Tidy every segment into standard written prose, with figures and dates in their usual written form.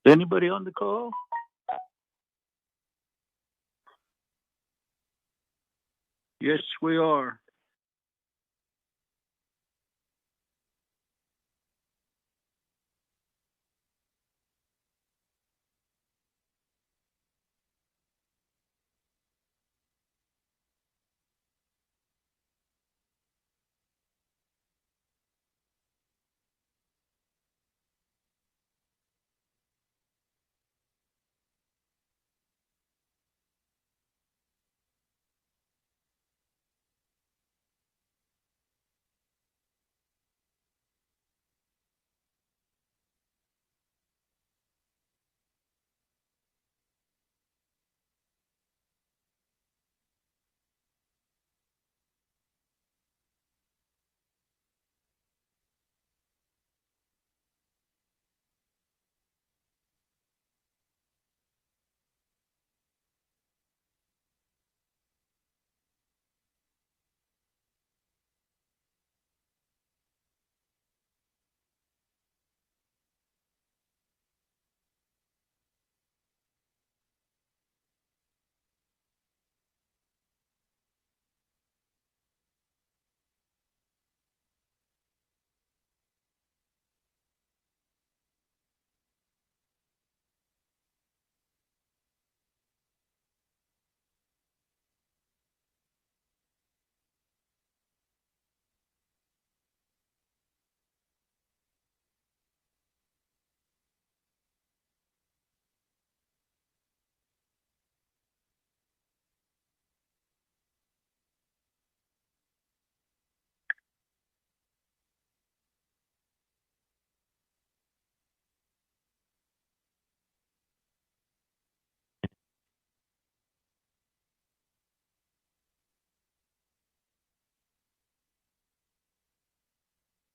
Is anybody on the call? Yes, we are.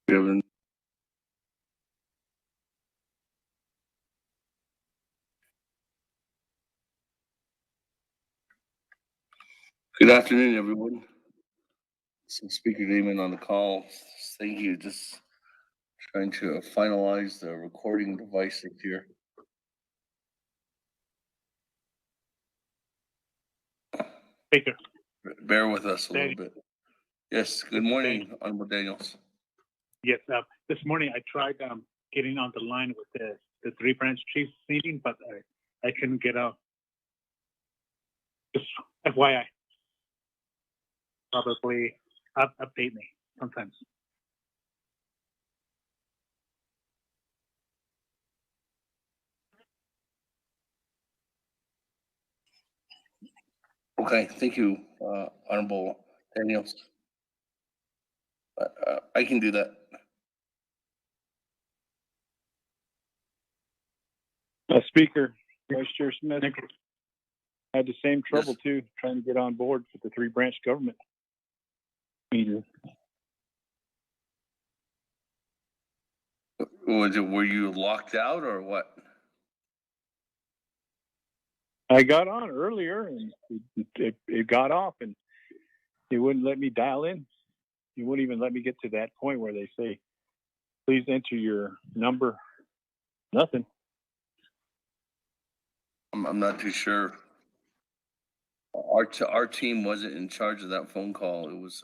Good afternoon, everyone. So Speaker Damon on the call. Thank you. Just trying to finalize the recording devices here. Speaker. Bear with us a little bit. Yes, good morning, Honorable Daniels. Yes, this morning I tried getting on the line with the three branch chiefs meeting, but I couldn't get out. Just FYI. Probably update me sometimes. Okay, thank you, Honorable Daniels. I can do that. Speaker, Vice Chair Smith, I had the same trouble too, trying to get on board with the three branch government meeting. Were you locked out or what? I got on earlier and it got off and it wouldn't let me dial in. It wouldn't even let me get to that point where they say, please enter your number. Nothing. I'm not too sure. Our team wasn't in charge of that phone call. It was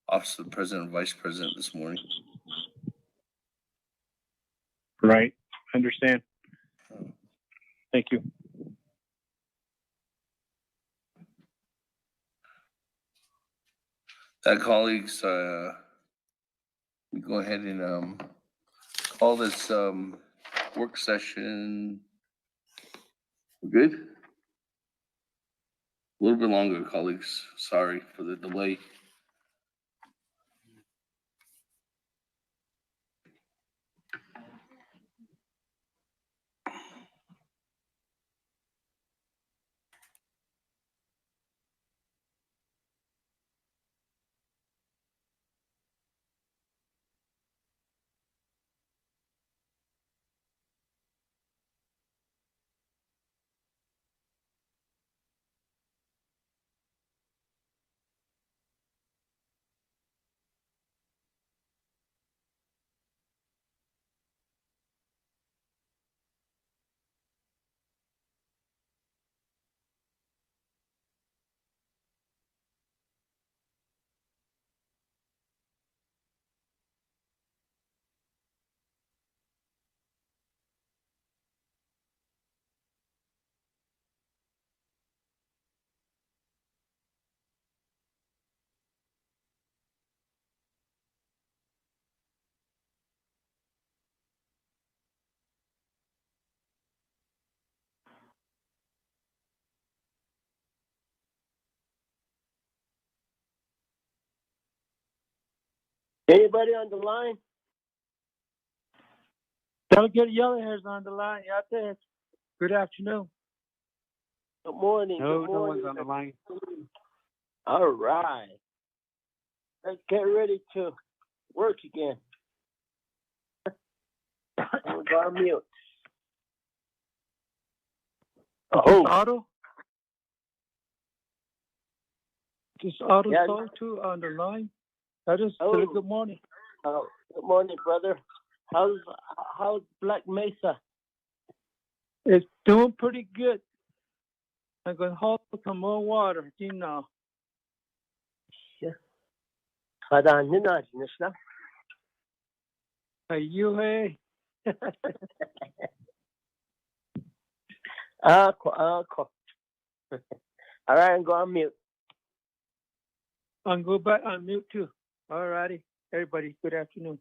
Office of the President and Vice President this morning. Right. Understand. Thank you. Colleagues, we go ahead and call this work session. We're good? A little bit longer, colleagues. Sorry for the delay. Anybody on the line? Delegate Yellowhair's on the line. Yeah, there. Good afternoon. Good morning. No, Good no morning. one's on the line. All right. Let's get ready to work again. I'm going on mute. Oh, Otto? This Otto Yeah. talk to on the line? I just Oh. said good morning. Good morning, brother. How's Black Mesa? It's doing pretty good. I'm gonna haul some more water, you know. Hada ne nadiniz lan? Hey, you, hey. Cool. All right, I'm going on mute. I'm go back on mute too. All righty. Everybody, good afternoon.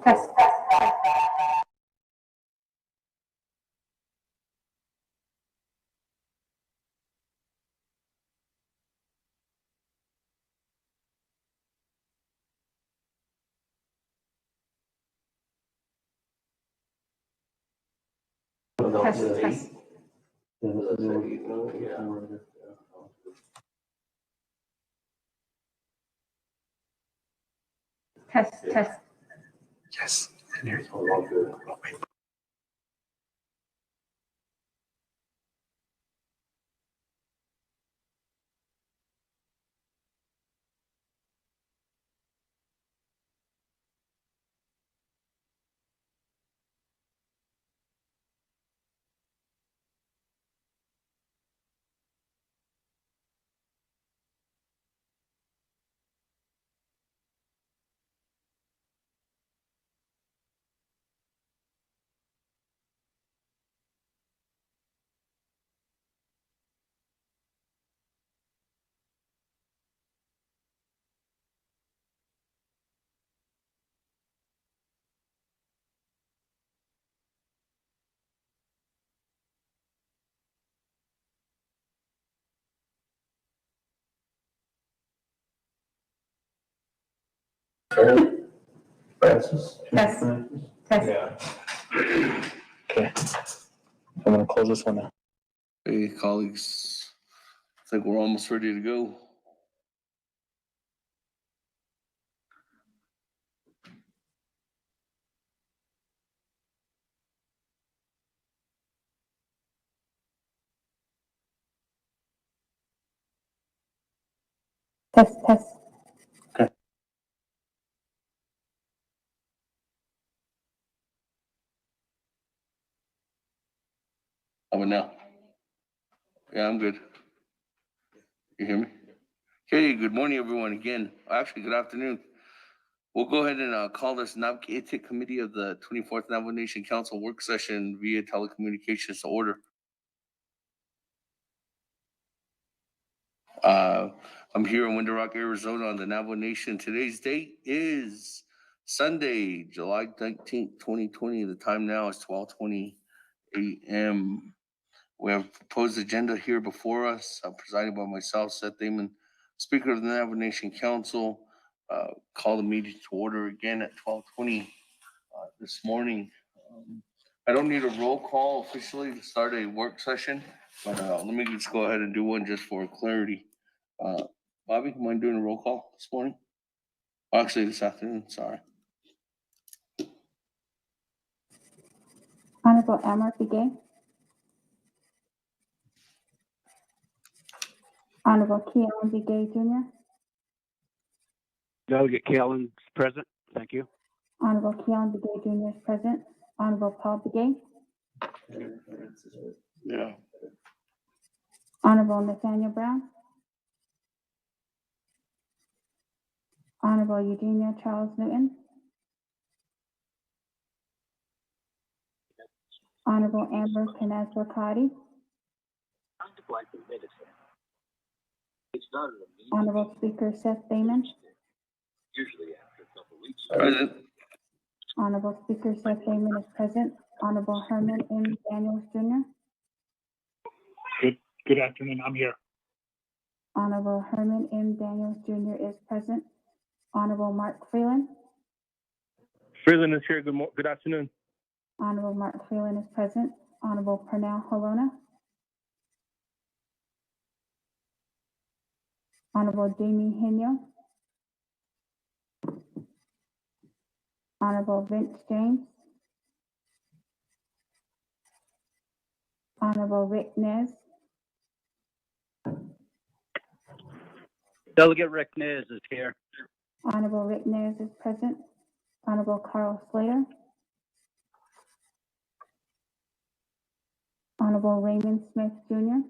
Test. Test. Test. Yes, and here's wait. Francis? Test. Test. Yeah. Okay. I'm gonna close this one now. Hey, colleagues, I think we're almost ready to go. Test. How about now? Yeah, I'm good. You hear me? Okay, good morning, everyone, again. Actually, good afternoon. We'll go ahead and call this Naa'bik'iyati Committee of the 24th Navajo Nation Council work session via telecommunications to order. I'm here in Window Rock, Arizona on the Navajo Nation. Today's date is Sunday, July 19th, 2020. The time now is 12:20 a.m. We have a proposed agenda here before us, presided by myself, Seth Damon, Speaker of the Navajo Nation Council. Call the meeting to order again at 12:20 this morning. I don't need a roll call officially to start a work session, but let me just go ahead and do one just for clarity. Bobby, you mind doing a roll call this morning? Actually, this afternoon, sorry. Honorable Amor Begay. Honorable Keelan Begay Jr. Delegate Kalen is present. Thank you. Honorable Keelan Begay Jr. is present. Honorable Paul Begay. Yeah. Honorable Nathaniel Brown. Honorable Eugenia Charles Newton. Honorable Amber Knaz-Rakati. Honorable Speaker Seth Damon. Present. Honorable Speaker Seth Damon is present. Honorable Herman M. Daniels Jr. Good afternoon. I'm here. Honorable Herman M. Daniels Jr. is present. Honorable Mark Freeland. Freeland is here. Good afternoon. Honorable Mark Freeland is present. Honorable Pernell Holona. Honorable Jamie Henyo. Honorable Vince James. Honorable Rick Nez. Delegate Rick Nez is here. Honorable Rick Nez is present. Honorable Carl Slater. Honorable Raymond Smith Jr.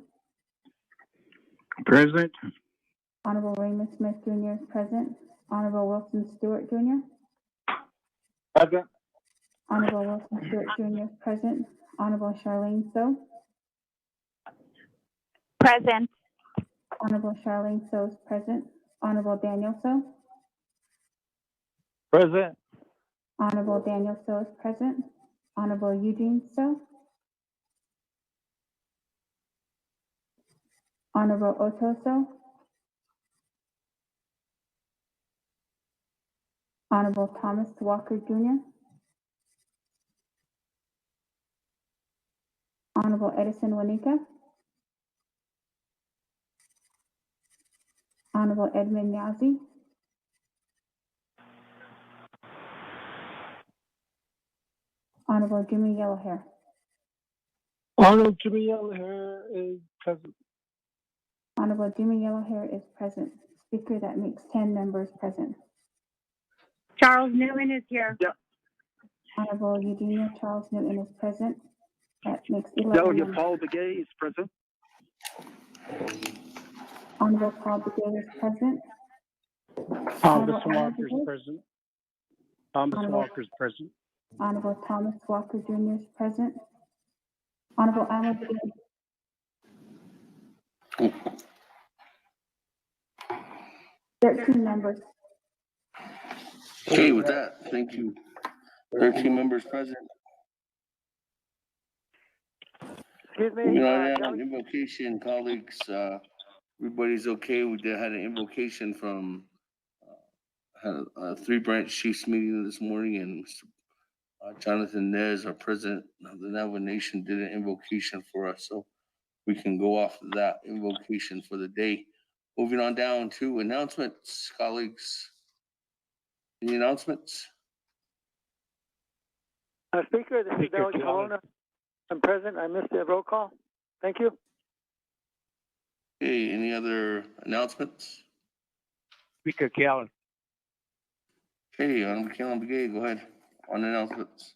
Present. Honorable Raymond Smith Jr. is present. Honorable Wilson Stewart Jr. Present. Honorable Wilson Stewart Jr. is present. Honorable Charlene So. Present. Honorable Charlene So is present. Honorable Daniel So. Present. Honorable Daniel So is present. Honorable Eugene So. Honorable Otto So. Honorable Thomas Walker Jr. Honorable Edison Wanika. Honorable Edmund Yazi. Honorable Jimmy Yellowhair. Honorable Jimmy Yellowhair is present. Honorable Jimmy Yellowhair is present. Speaker, that makes 10 members present. Charles Newman is here. Honorable Eugenia Charles Newton is present. That makes 11 Delegate members. Paul Begay is present. Honorable Paul Begay is present. Thomas Honorable Walker is Begay. present. Thomas Honorable- Walker is present. Honorable Thomas Walker Jr. is present. Honorable Amor Begay. 13 members. Okay, with that, thank you. 13 members present. Excuse me, Moving on down, Delegate- invocation, colleagues, everybody's okay. We did had an invocation from, had a three-branch chiefs meeting this morning, and Mr. Jonathan Nez, our president of the Navajo Nation, did an invocation for us, so we can go off of that invocation for the day. Moving on down to announcements, colleagues. Any announcements? Speaker, this is Speaker Delegate Kalen. Holona. I'm present. I missed the roll call. Thank you. Okay, any other announcements? Speaker Kalen. Okay, Honorable Kalen Begay, go ahead on announcements.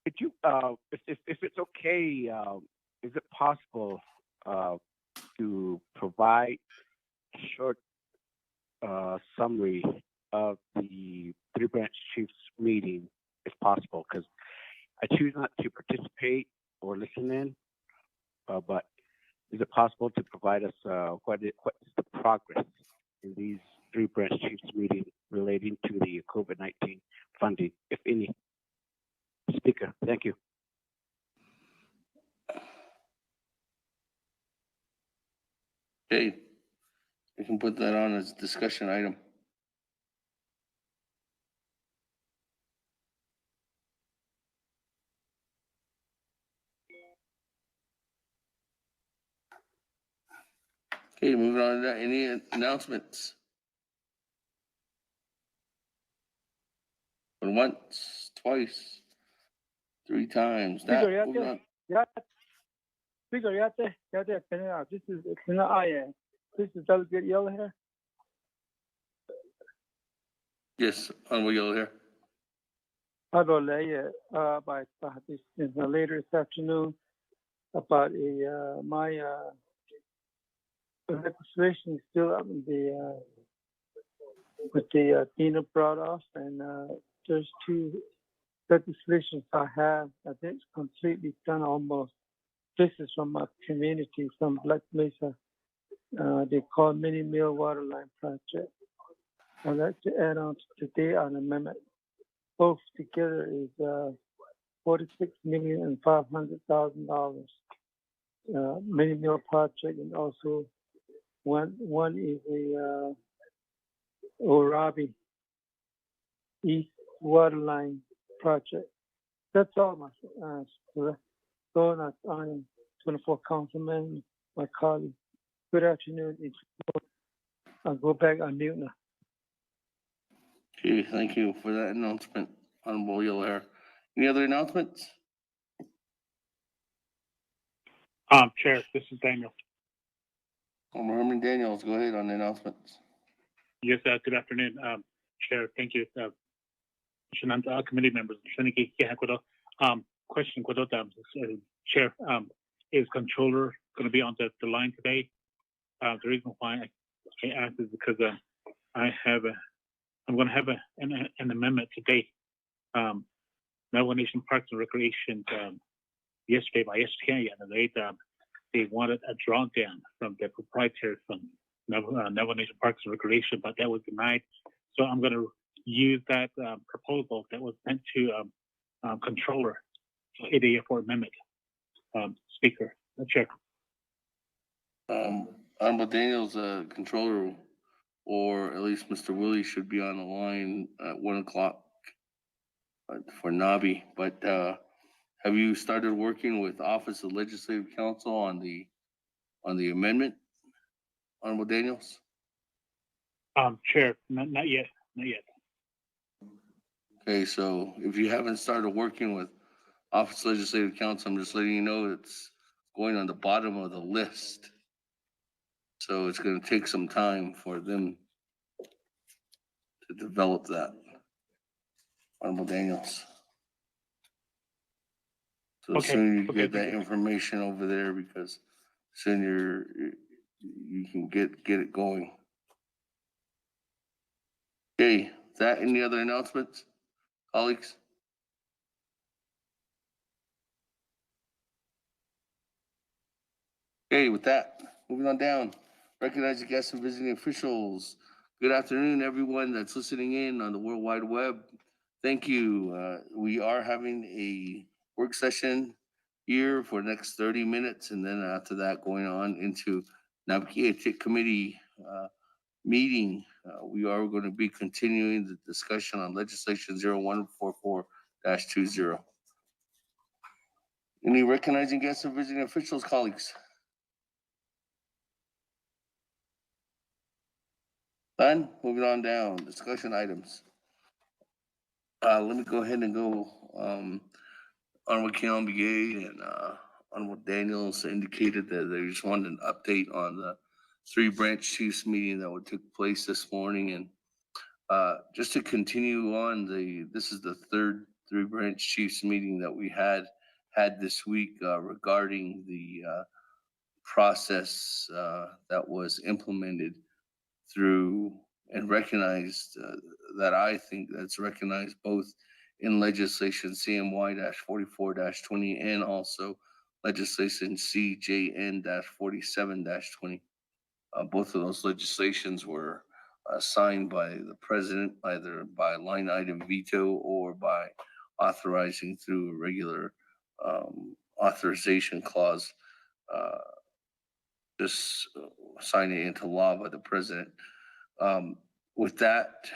Could you, if it's okay, is it possible to provide a short summary of the three branch chiefs meeting, if possible? Because I choose not to participate or listen in, but is it possible to provide us what is the progress in these three branch chiefs meeting relating to the COVID-19 funding, if any? Speaker, thank you. Okay, we can put that on as a discussion item. Okay, moving on to that. Any announcements? But once, twice, 3 times. That, Speaker, moving on. This is This is Delegate Yellow here. Yes, Honorable Yellow here. By this later this afternoon about my legislation is still up in the with the Dina brought off, and there's 2 legislations I have. I think it's completely done almost. This is from my community, from Black Mesa. They call Mini Mill Water Line Project. I'd like to add on to today an amendment. Both together is $46,500,000. Mini Mill project, and also one is a Orabi East Water Line project. That's all, my on 24 councilmen, my colleague. Good afternoon. I'll go back on mute now. Okay, thank you for that announcement, Honorable Yellow hair. Any other announcements? Chair, this is Daniel. Honorable Herman Daniels, go ahead on the announcements. Yes, good afternoon, Chair. Thank you. Committee members. Question, Chair, is Controller going to be on the line today? The reason why I asked is because I'm going to have an amendment today. Navajo Nation Parks and Recreation yesterday they wanted a drawdown from the proprietary fund, Navajo Nation Parks and Recreation, but that was denied. So I'm going to use that proposal that was sent to Controller for amendment. Speaker, Chair. Honorable Daniels, Controller, or at least Mr. Willie should be on the line at 1 o'clock for NABI. But have you started working with Office of Legislative Counsel on the amendment, Honorable Daniels? Chair, not yet. Okay, so if you haven't started working with Office of Legislative Counsel, I'm just letting you know it's going on the bottom of the list. So it's going to take some time for them to develop that. Honorable Daniels. So Okay. soon you Okay, get that thank you. information over there, because soon you can get it going. Okay, any other announcements, colleagues? Okay, with that, moving on down. Recognize the guests and visiting officials. Good afternoon, everyone that's listening in on the World Wide Web. Thank you. We are having a work session here for the next 30 minutes, and then after that, going on into Naa'bik'iyati Committee meeting. We are going to be continuing the discussion on legislation 0144-20. Any recognizing guests and visiting officials, colleagues? Done. Moving on down. Discussion items. Let me go ahead and go. Honorable Keon and Honorable Daniels indicated that they just wanted an update on the 3 branch chiefs meeting that took place this morning, and just to continue on, this is the three branch chiefs meeting that we had this week regarding the process that was implemented through and recognized that I think that's recognized both in legislation CMY-44-20 and also legislation CJN-47-20. Both of those legislations were signed by the president, either by line item veto or by authorizing through a regular authorization clause, just signing it into law by the president. With that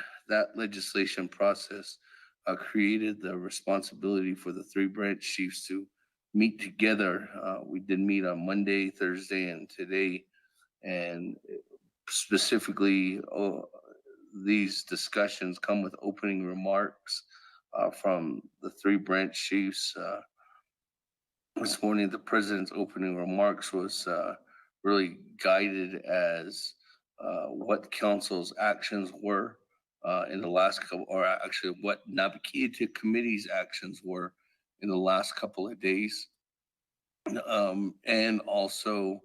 legislation process created the responsibility for the three branch chiefs to meet together. We did meet on Monday, Thursday, and today, and specifically these discussions come with opening remarks from the three branch chiefs. This morning, the president's opening remarks was really guided as what council's actions were in the last couple, or actually what Naa'bik'iyati Committee's actions were in the last couple of days. And also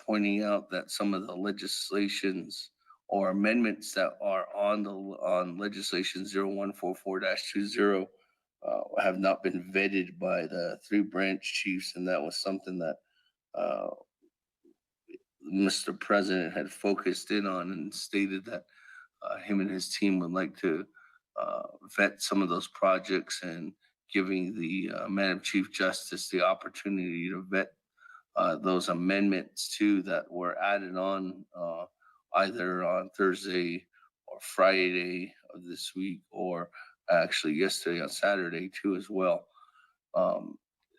pointing out that some of the legislations or amendments that are on legislation 0144-20 have not been vetted by the three branch chiefs, and that was something that Mr. President had focused in on and stated that him and his team would like to vet some of those projects, and giving the Madam Chief Justice the opportunity to vet those amendments too that were added on either on Thursday or Friday of this week, or actually yesterday on Saturday too as well.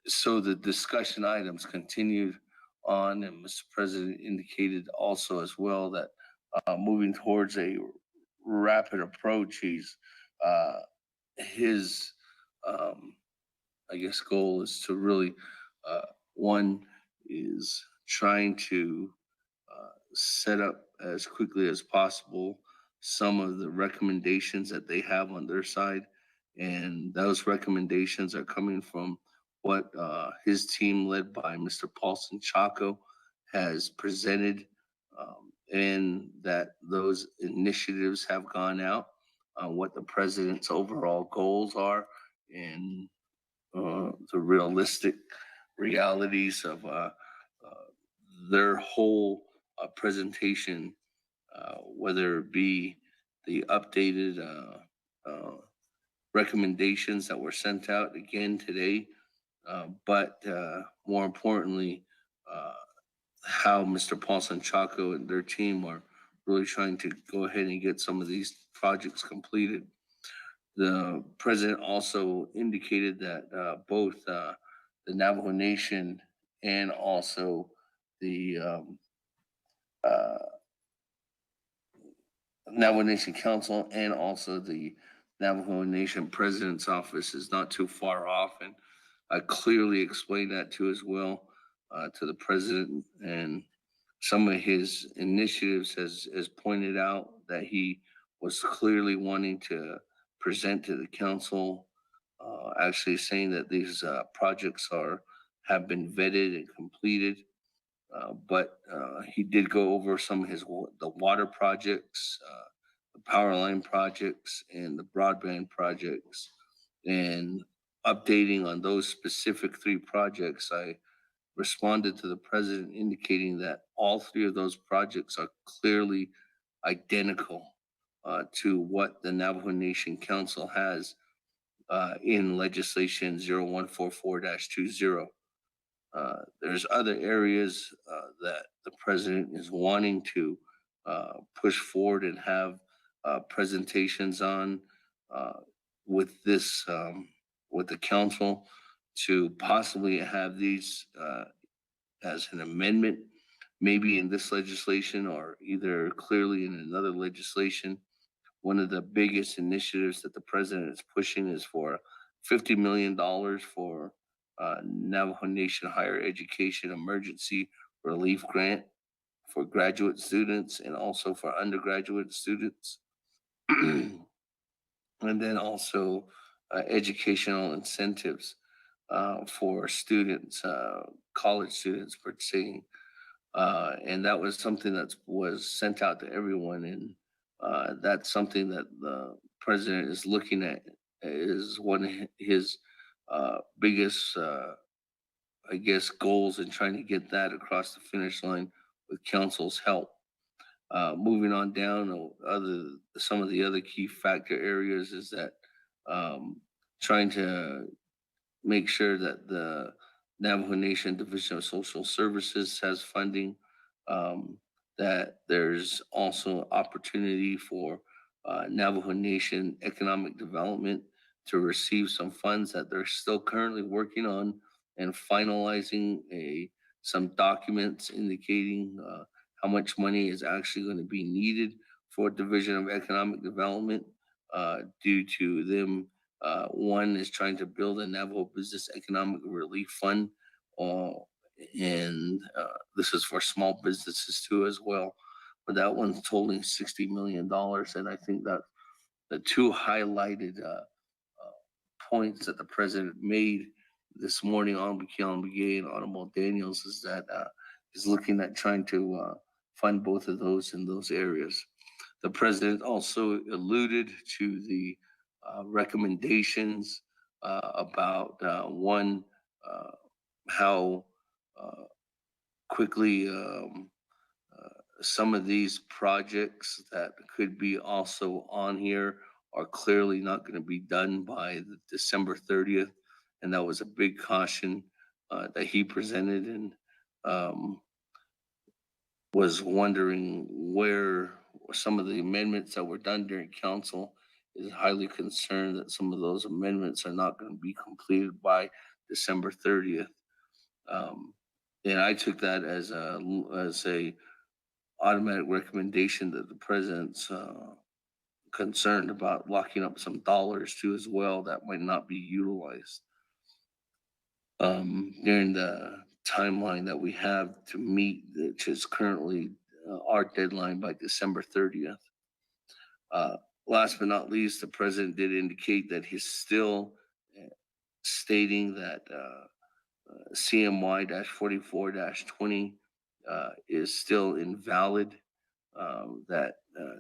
So the discussion items continued on, and Mr. President indicated also as well that moving towards a rapid approach, his I guess goal is to really one is trying to set up as quickly as possible some of the recommendations that they have on their side, and those recommendations are coming from what his team led by Mr. Paulson Chaco has presented, and that those initiatives have gone out, what the president's overall goals are, and the realistic realities of their whole presentation, whether it be the updated recommendations that were sent out again today, but more importantly, how Mr. Paulson Chaco and their team are really trying to go ahead and get some of these projects completed. The president also indicated that both the Navajo Nation and also the Navajo Nation Council and also the Navajo Nation President's Office is not too far off, and I clearly explained that too as well to the president, and some of his initiatives has pointed out that he was clearly wanting to present to the council, actually saying that these projects have been vetted and completed. But he did go over some of the water projects, the power line projects, and the broadband projects, and updating on those specific three projects. I responded to the president indicating that all three of those projects are clearly identical to what the Navajo Nation Council has in legislation 0144-20. There's other areas that the president is wanting to push forward and have presentations on with this with the council, to possibly have these as an amendment, maybe in this legislation or either clearly in another legislation. One of the biggest initiatives that the president is pushing is for $50 million for Navajo Nation Higher Education Emergency Relief Grant for graduate students and also for undergraduate students. And then also educational incentives for students, college students per se. And that was something that was sent out to everyone. And that's something that the president is looking at, is one of his biggest, I guess, goals in trying to get that across the finish line with council's help. Moving on down, some of the other key factor areas is that trying to make sure that the Navajo Nation Division of Social Services has funding, that there's also opportunity for Navajo Nation Economic Development to receive some funds that they're still currently working on and finalizing some documents indicating how much money is actually going to be needed for Division of Economic Development due to them. One is trying to build a Navajo Business Economic Relief Fund, and this is for small businesses too as well. But that one's totaling $60 million, and I think that the two highlighted points that the president made this morning on Naa'bik'iyati and Honorable Daniels is that he's looking at trying to fund both of those in those areas. The president also alluded to the recommendations about one, how quickly some of these projects that could be also on here are clearly not going to be done by December 30th. And that was a big caution that he presented, and was wondering where some of the amendments that were done during council, is highly concerned that some of those amendments are not going to be completed by December 30th. And I took that as a automatic recommendation that the president's concerned about locking up some dollars too as well that might not be utilized during the timeline that we have to meet, which is currently our deadline by December 30th. Last but not least, the president did indicate that he's still stating that CMY-44-20 is still invalid, that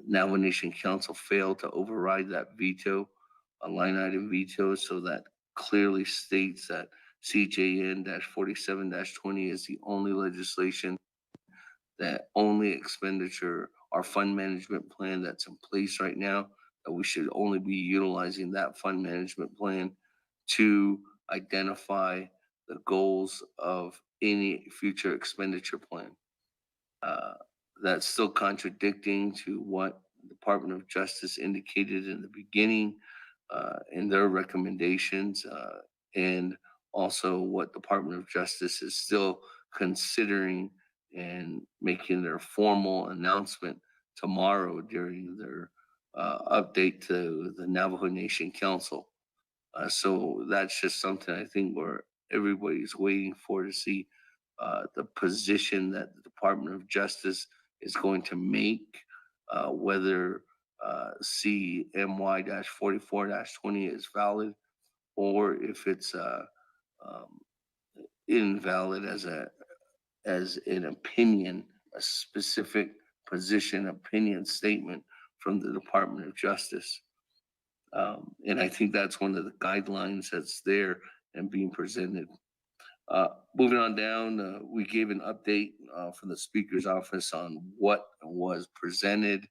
Navajo Nation Council failed to override that veto, a line item veto, so that clearly states that CJN-47-20 is the only legislation, that only expenditure or fund management plan that's in place right now, that we should only be utilizing that fund management plan to identify the goals of any future expenditure plan. That's still contradicting to what the Department of Justice indicated in the beginning in their recommendations, and also what Department of Justice is still considering and making their formal announcement tomorrow during their update to the Navajo Nation Council. So that's just something I think where everybody's waiting for, to see the position that the Department of Justice is going to make, whether CMY-44-20 is valid, or if it's invalid as an opinion, a specific position, opinion statement from the Department of Justice. And I think that's one of the guidelines that's there and being presented. Moving on down, we gave an update from the Speaker's office on what was presented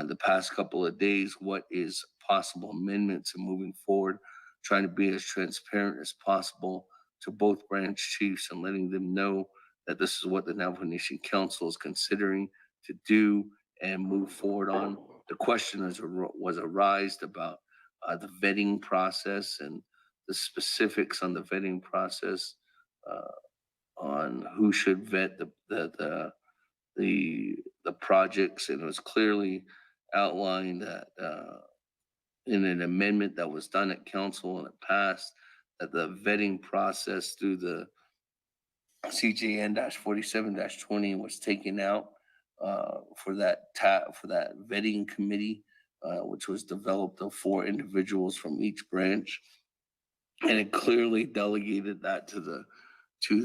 the past couple of days, what is possible amendments and moving forward, trying to be as transparent as possible to both branch chiefs and letting them know that this is what the Navajo Nation Council is considering to do and move forward on. The question was arised about the vetting process and the specifics on the vetting process, on who should vet the projects, and it was clearly outlined that in an amendment that was done at council and it passed, that the vetting process through the CJN-47-20 was taken out for that vetting committee, which was developed of 4 individuals from each branch. And it clearly delegated that to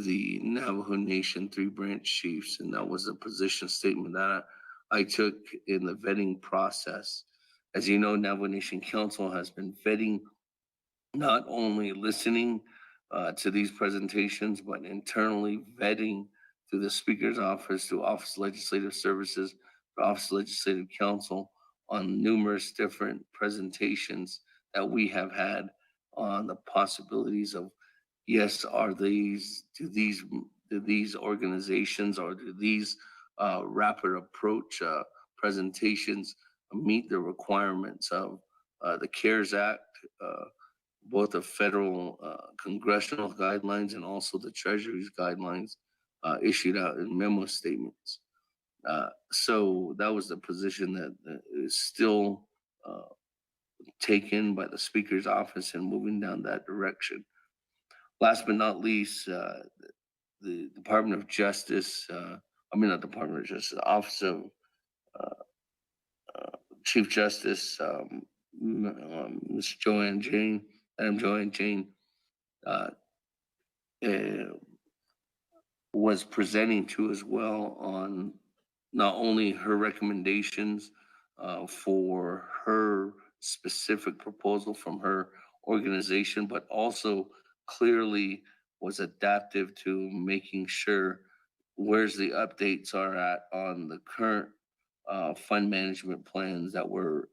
the Navajo Nation 3 branch chiefs. And that was a position statement that I took in the vetting process. As you know, Navajo Nation Council has been vetting, not only listening to these presentations, but internally vetting through the Speaker's Office, through Office of Legislative Services, the Office of Legislative Counsel, on numerous different presentations that we have had on the possibilities of, yes, do these organizations or do these rapid approach presentations meet the requirements of the CARES Act, both the federal congressional guidelines and also the Treasury's guidelines issued out in memo statements. So that was the position that is still taken by the Speaker's Office and moving down that direction. Last but not least, the Department of Justice, not Department of Justice, the Office of Chief Justice, Ms. Joanne Jane, Madam Joanne Jane, was presenting to as well on not only her recommendations for her specific proposal from her organization, but also clearly was adaptive to making sure where's the updates are at on the current fund management plans that were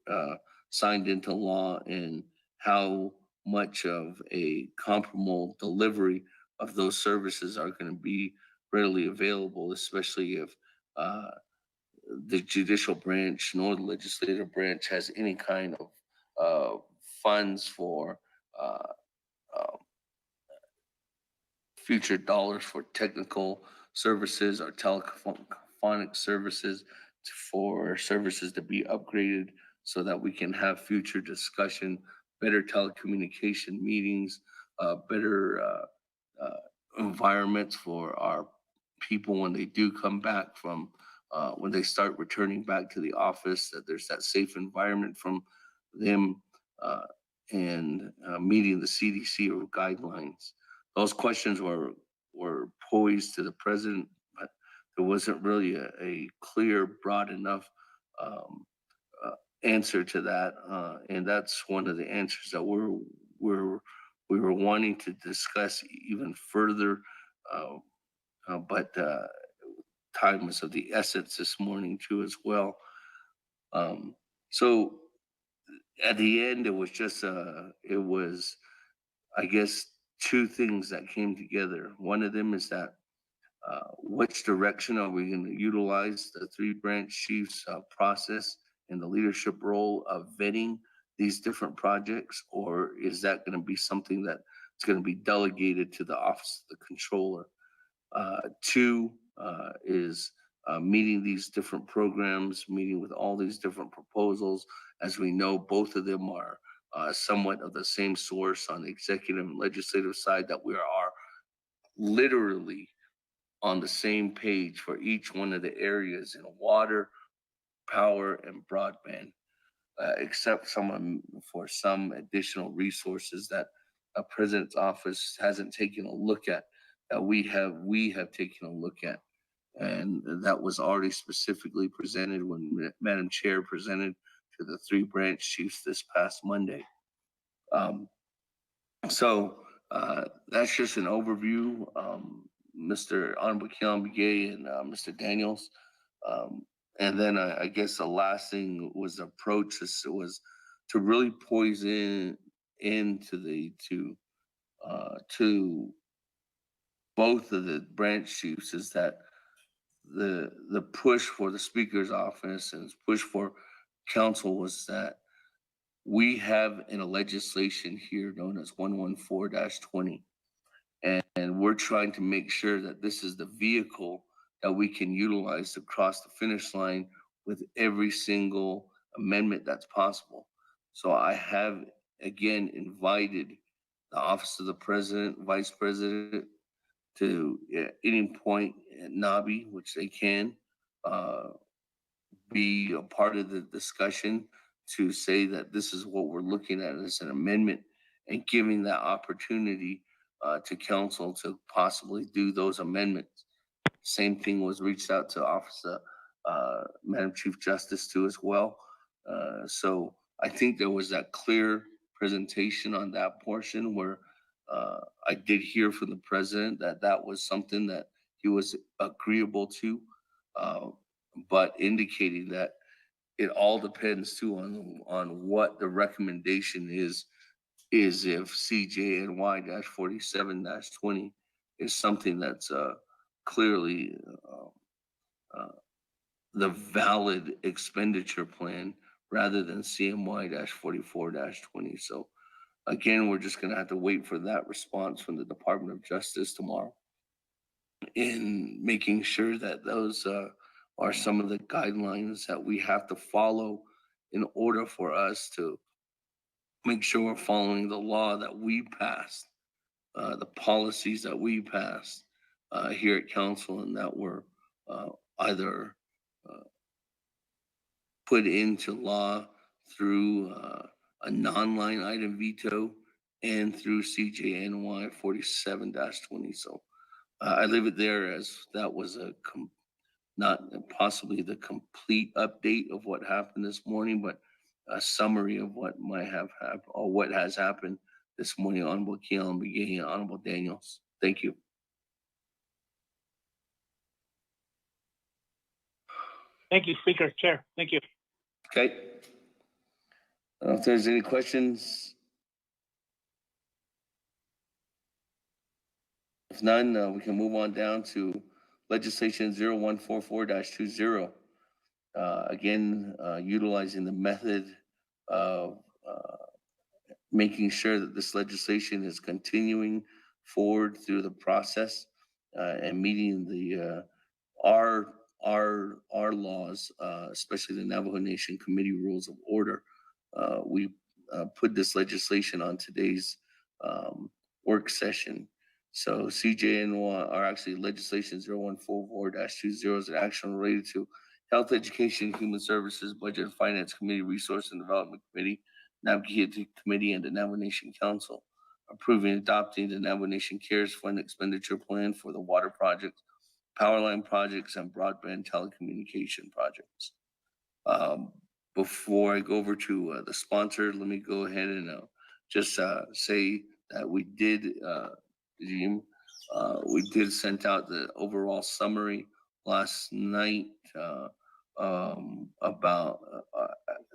signed into law, and how much of a comparable delivery of those services are going to be readily available, especially if the judicial branch nor the legislative branch has any kind of funds for future dollars for technical services or telephonic services, for services to be upgraded so that we can have future discussion, better telecommunication meetings, better environments for our people when they do come back from, when they start returning back to the office, that there's that safe environment from them, and meeting the CDC or guidelines. Those questions were posed to the president, but there wasn't really a clear, broad enough answer to that, and that's one of the answers that we were wanting to discuss even further, but time was of the essence this morning too as well. So at the end, it was just I guess 2 things that came together. One of them is that which direction are we going to utilize the 3 branch chiefs process and the leadership role of vetting these different projects, or is that going to be something that is going to be delegated to the Office of the Controller? 2 is meeting these different programs, meeting with all these different proposals. As we know, both of them are somewhat of the same source on the executive and legislative side, that we are literally on the same page for each one of the areas in water, power, and broadband, except for some additional resources that a president's office hasn't taken a look at, that we have taken a look at. And that was already specifically presented when Madam Chair presented to the 3 branch chiefs this past Monday. So that's just an overview. Mr. Naa'bik'iyati and Mr. Daniels. And then I guess the last thing was approach was to really poison into to both of the branch chiefs, is that the push for the Speaker's Office and push for council was that we have in a legislation here known as 114-20. And we're trying to make sure that this is the vehicle that we can utilize to cross the finish line with every single amendment that's possible. So I have, again, invited the Office of the President, Vice President, to at any point at NABI, which they can, be a part of the discussion to say that this is what we're looking at as an amendment and giving that opportunity to council to possibly do those amendments. Same thing was reached out to Office of Madam Chief Justice too as well. So I think there was that clear presentation on that portion where I did hear from the president that that was something that he was agreeable to, but indicating that it all depends too on what the recommendation is if CJNY 47-20 is something that's clearly the valid expenditure plan rather than CMY 44-20. So again, we're just gonna have to wait for that response from the Department of Justice tomorrow in making sure that those are some of the guidelines that we have to follow in order for us to make sure we're following the law that we passed, the policies that we passed here at council, and that were either put into law through a non-line item veto and through CJNY 47-20. So I leave it there as that was not possibly the complete update of what happened this morning, but a summary of what might have happened or what has happened this morning. Honorable Keelan, beginning Honorable Daniels. Thank you. Thank you, Speaker, Chair. Thank you. Okay. I don't know if there's any questions. If none, we can move on down to legislation 0144-20. Again, utilizing the method of making sure that this legislation is continuing forward through the process and meeting the our laws, especially the Navajo Nation Committee Rules of Order. We put this legislation on today's work session. So CJNY, or actually legislation 0144-20 is an action related to Health, Education, Human Services, Budget and Finance Committee, Resource and Development Committee, Naa'bik'iyati Committee, and the Navajo Nation Council, approving and adopting the Navajo Nation CARES Fund expenditure plan for the water projects, power line projects, and broadband telecommunication projects. Before I go over to the sponsor, let me go ahead and just say that we did, we did send out the overall summary last night about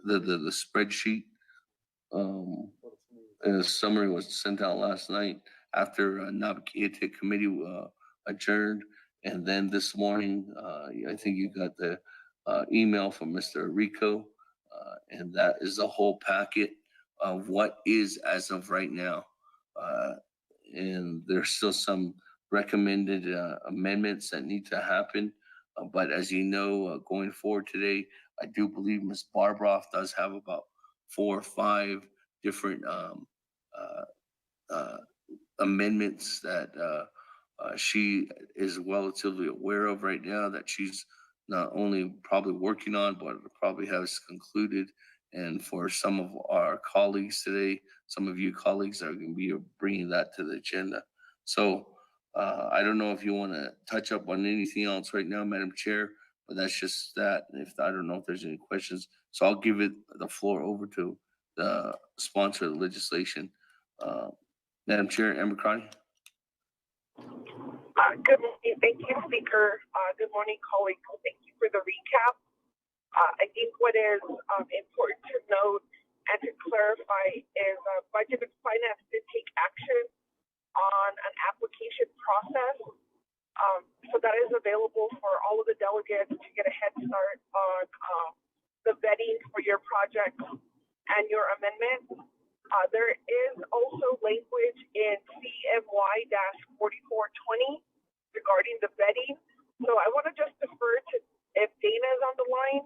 the spreadsheet. And the summary was sent out last night after Naa'bik'iyati Committee adjourned. And then this morning, I think you got the email from Mr. Rico, and that is the whole packet of what is as of right now. And there's still some recommended amendments that need to happen. But as you know, going forward today, I do believe Ms. Barbroff does have about 4 or 5 different amendments that she is relatively aware of right now, that she's not only probably working on, but probably has concluded. And for some of our colleagues today, some of you colleagues are going to be bringing that to the agenda. So I don't know if you want to touch up on anything else right now, Madam Chair, but that's just that. If I don't know if there's any questions, so I'll give it the floor over to the sponsor of the legislation, Madam Chair, Amber Crotty. Good morning. Thank you, Speaker. Good morning, colleagues. Thank you for the recap. I think what is important to note and to clarify is Budget and Finance did take action on an application process. So that is available for all of the delegates to get a head start on the vetting for your project and your amendment. There is also language in CMY-4420 regarding the vetting. So I want to just defer to if Dana is on the line.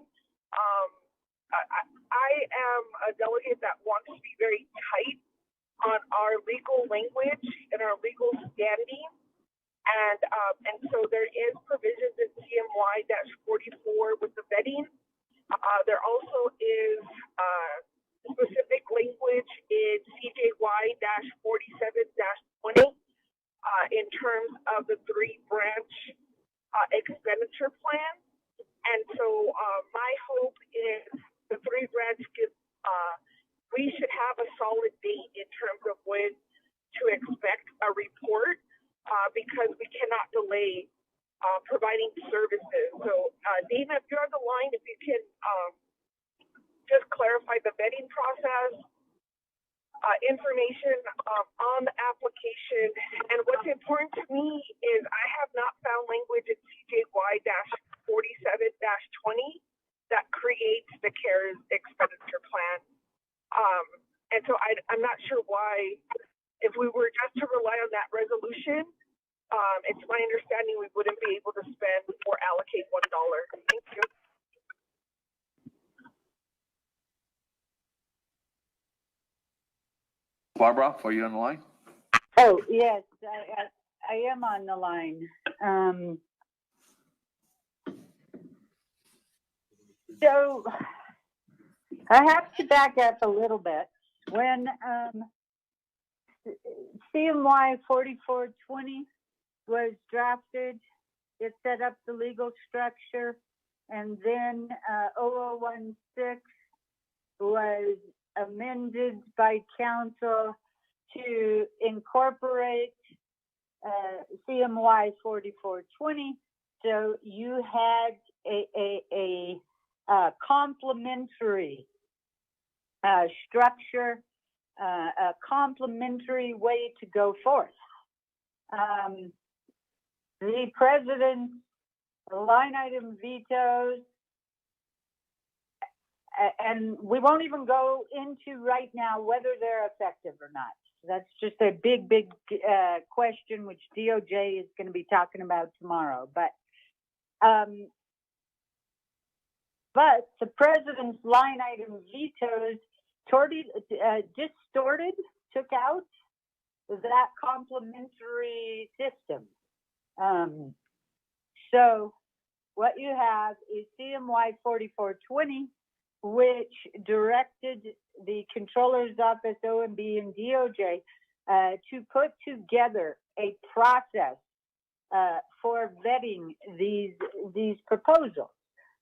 I am a delegate that wants to be very tight on our legal language and our legal standing. And so there is provisions in CMY-44 with the vetting. There also is specific language in CJY-47-20 in terms of the 3-branch expenditure plan. And so my hope is the 3-branch we should have a solid date in terms of when to expect a report because we cannot delay providing services. So Dana, if you're on the line, if you can just clarify the vetting process, information on the application. And what's important to me is I have not found language in CJY-47-20 that creates the CARES expenditure plan. And so I'm not sure why, if we were just to rely on that resolution, it's my understanding we wouldn't be able to spend or allocate $1. Thank you. Barbara, are you on the line? Oh, yes, I am on the line. So I have to back up a little bit. When CMY 4420 was drafted, it set up the legal structure, and then 0016 was amended by council to incorporate CMY 4420. So you had a complementary structure, a complementary way to go forth. The president's line item vetoes, and we won't even go into right now whether they're effective or not. That's just a big question, which DOJ is going to be talking about tomorrow. But the president's line item vetoes distorted, took out that complementary system. So what you have is CMY 4420, which directed the Controller's Office, OMB, and DOJ to put together a process for vetting these proposals.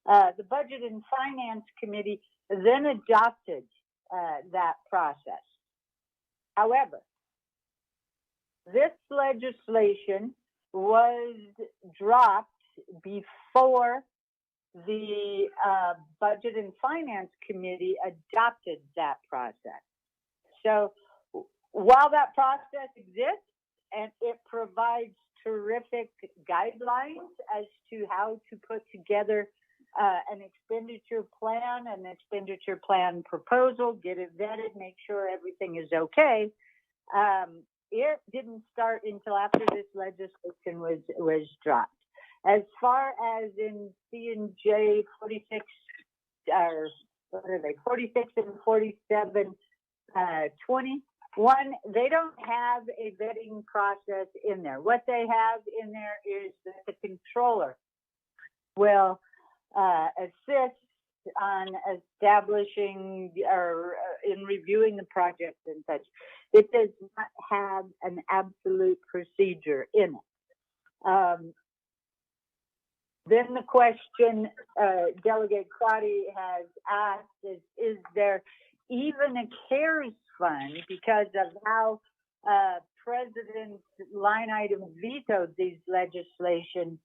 The Budget and Finance Committee then adopted that process. However, this legislation was dropped before the Budget and Finance Committee adopted that process. So while that process exists and it provides terrific guidelines as to how to put together an expenditure plan proposal, get it vetted, make sure everything is okay, it didn't start until after this legislation was dropped. As far as in C&J 46, or what are they, 46 and 47, 21, they don't have a vetting process in there. What they have in there is that the controller will assist on establishing or in reviewing the project and such. It does not have an absolute procedure in it. Then the question Delegate Crotty has asked is there even a CARES fund because of how President's line item vetoed these legislations?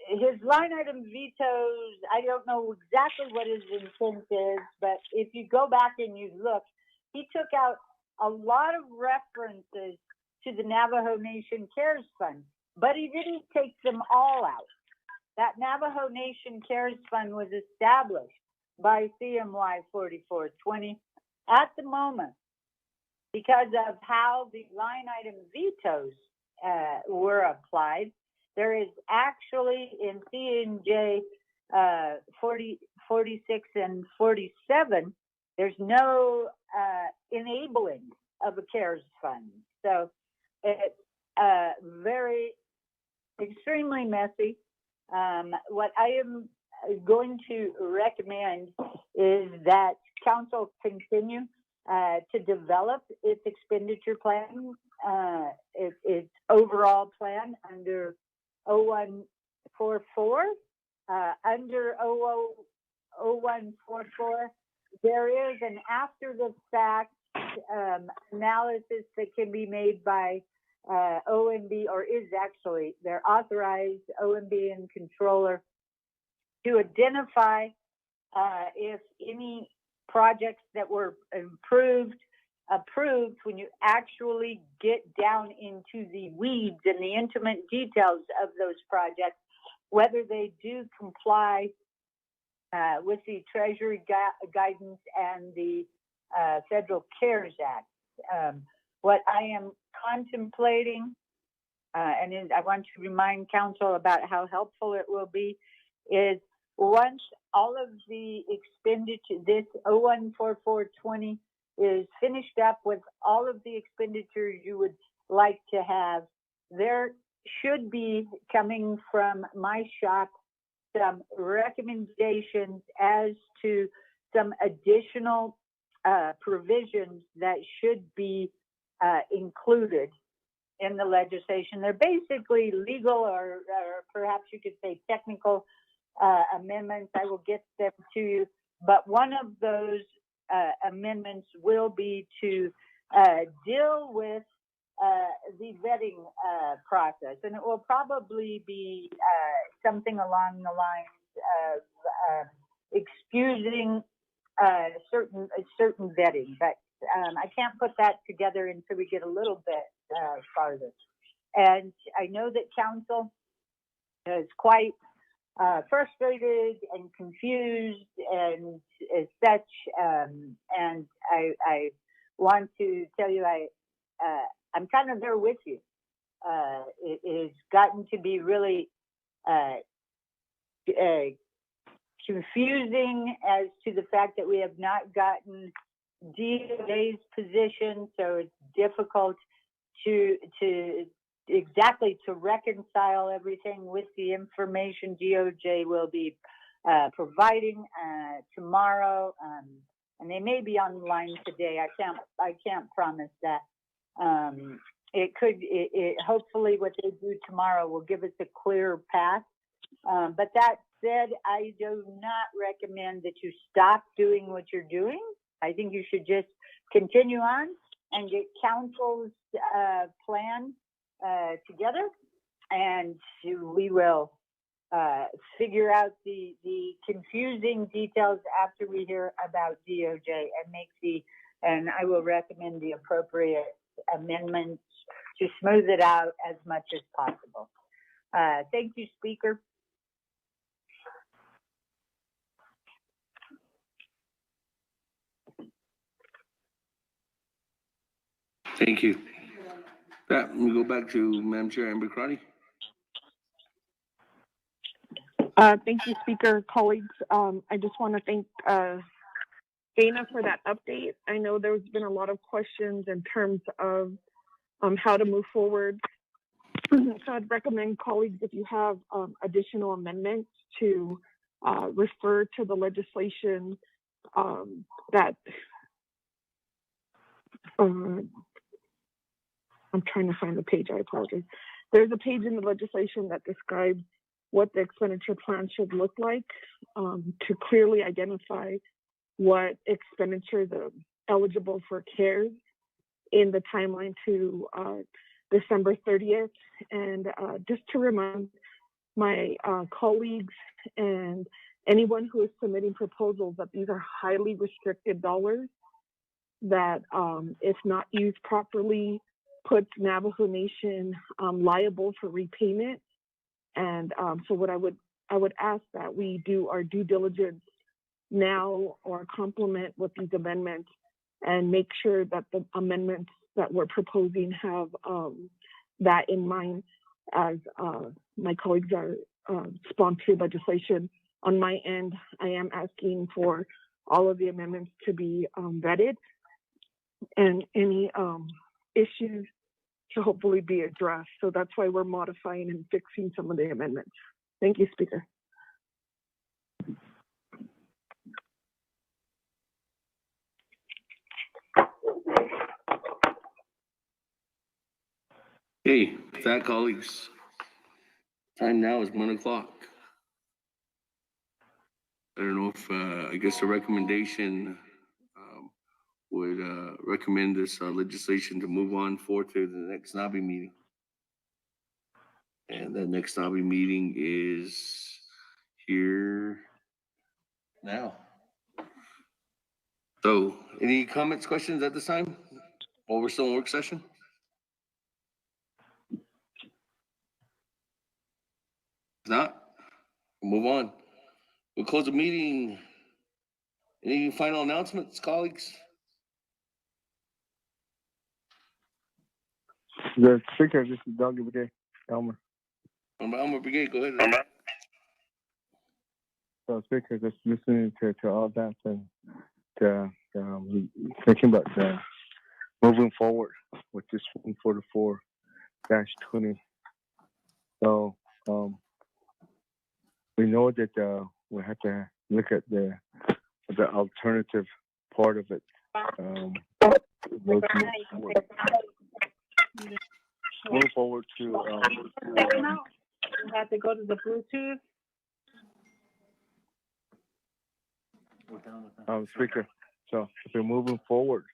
His line item vetoes, I don't know exactly what his intent is, but if you go back and you look, he took out a lot of references to the Navajo Nation CARES Fund, but he didn't take them all out. That Navajo Nation CARES Fund was established by CMY 4420 at the moment because of how the line item vetoes were applied. There is actually in C&J 46 and 47, there's no enabling of a CARES fund. So it's extremely messy. What I am going to recommend is that council continue to develop its expenditure plan, its overall plan under 0144. Under 0144, there is an after the fact analysis that can be made by OMB, or is actually their authorized OMB and controller, to identify if any projects that were approved when you actually get down into the weeds and the intimate details of those projects, whether they do comply with the Treasury guidance and the Federal CARES Act. What I am contemplating, and I want to remind council about how helpful it will be, is once all of the expenditure, this 014420 is finished up with all of the expenditures you would like to have, there should be coming from my shop some recommendations as to some additional provisions that should be included in the legislation. They're basically legal or perhaps you could say technical amendments. I will get them to you. But one of those amendments will be to deal with the vetting process. And it will probably be something along the lines of excusing certain vetting. But I can't put that together until we get a little bit farther. And I know that council is quite frustrated and confused and as such. And I want to tell you, I'm kind of there with you. It has gotten to be really confusing as to the fact that we have not gotten DOJ's position, so it's difficult to exactly to reconcile everything with the information DOJ will be providing tomorrow, and they may be online today. I can't promise that. It could. Hopefully, what they do tomorrow will give us a clear path. But that said, I do not recommend that you stop doing what you're doing. I think you should just continue on and get council's plan together, and we will figure out the confusing details after we hear about DOJ and I will recommend the appropriate amendments to smooth it out as much as possible. Thank you, Speaker. Thank you. We go back to Madam Chair Naa'bik'iyati. Thank you, Speaker, colleagues. I just want to thank Dana for that update. I know there's been a lot of questions in terms of how to move forward. So I'd recommend colleagues, if you have additional amendments, to refer to the legislation that I'm trying to find the page, I apologize. There's a page in the legislation that describes what the expenditure plan should look like to clearly identify what expenditures are eligible for CARES in the timeline to December 30th. And just to remind my colleagues and anyone who is submitting proposals that these are highly restricted dollars that if not used properly, puts Navajo Nation liable for repayment. And so what I would ask that we do our due diligence now or complement with these amendments and make sure that the amendments that we're proposing have that in mind as my colleagues are sponsoring legislation. On my end, I am asking for all of the amendments to be vetted and any issues to hopefully be addressed. So that's why we're modifying and fixing some of the amendments. Thank you, Speaker. Okay, with that, colleagues, time now is 1 o'clock. I don't know if, I guess a recommendation, would, recommend this, legislation to move on forward to the next NABI meeting. And the next NABI meeting is here now. So, any comments, questions at this time? While we're still in work session? If not, we'll move on. We'll close the meeting. Any final announcements, colleagues? The speaker, this is Doug Brigade, Elmer. Elmer Brigade, go ahead. So speaker, just listening to all that and thinking about moving forward with this 144-20. So we know that we have to look at the alternative part of it. Move forward to You have to go to the Bluetooth. speaker. So if we're moving forward,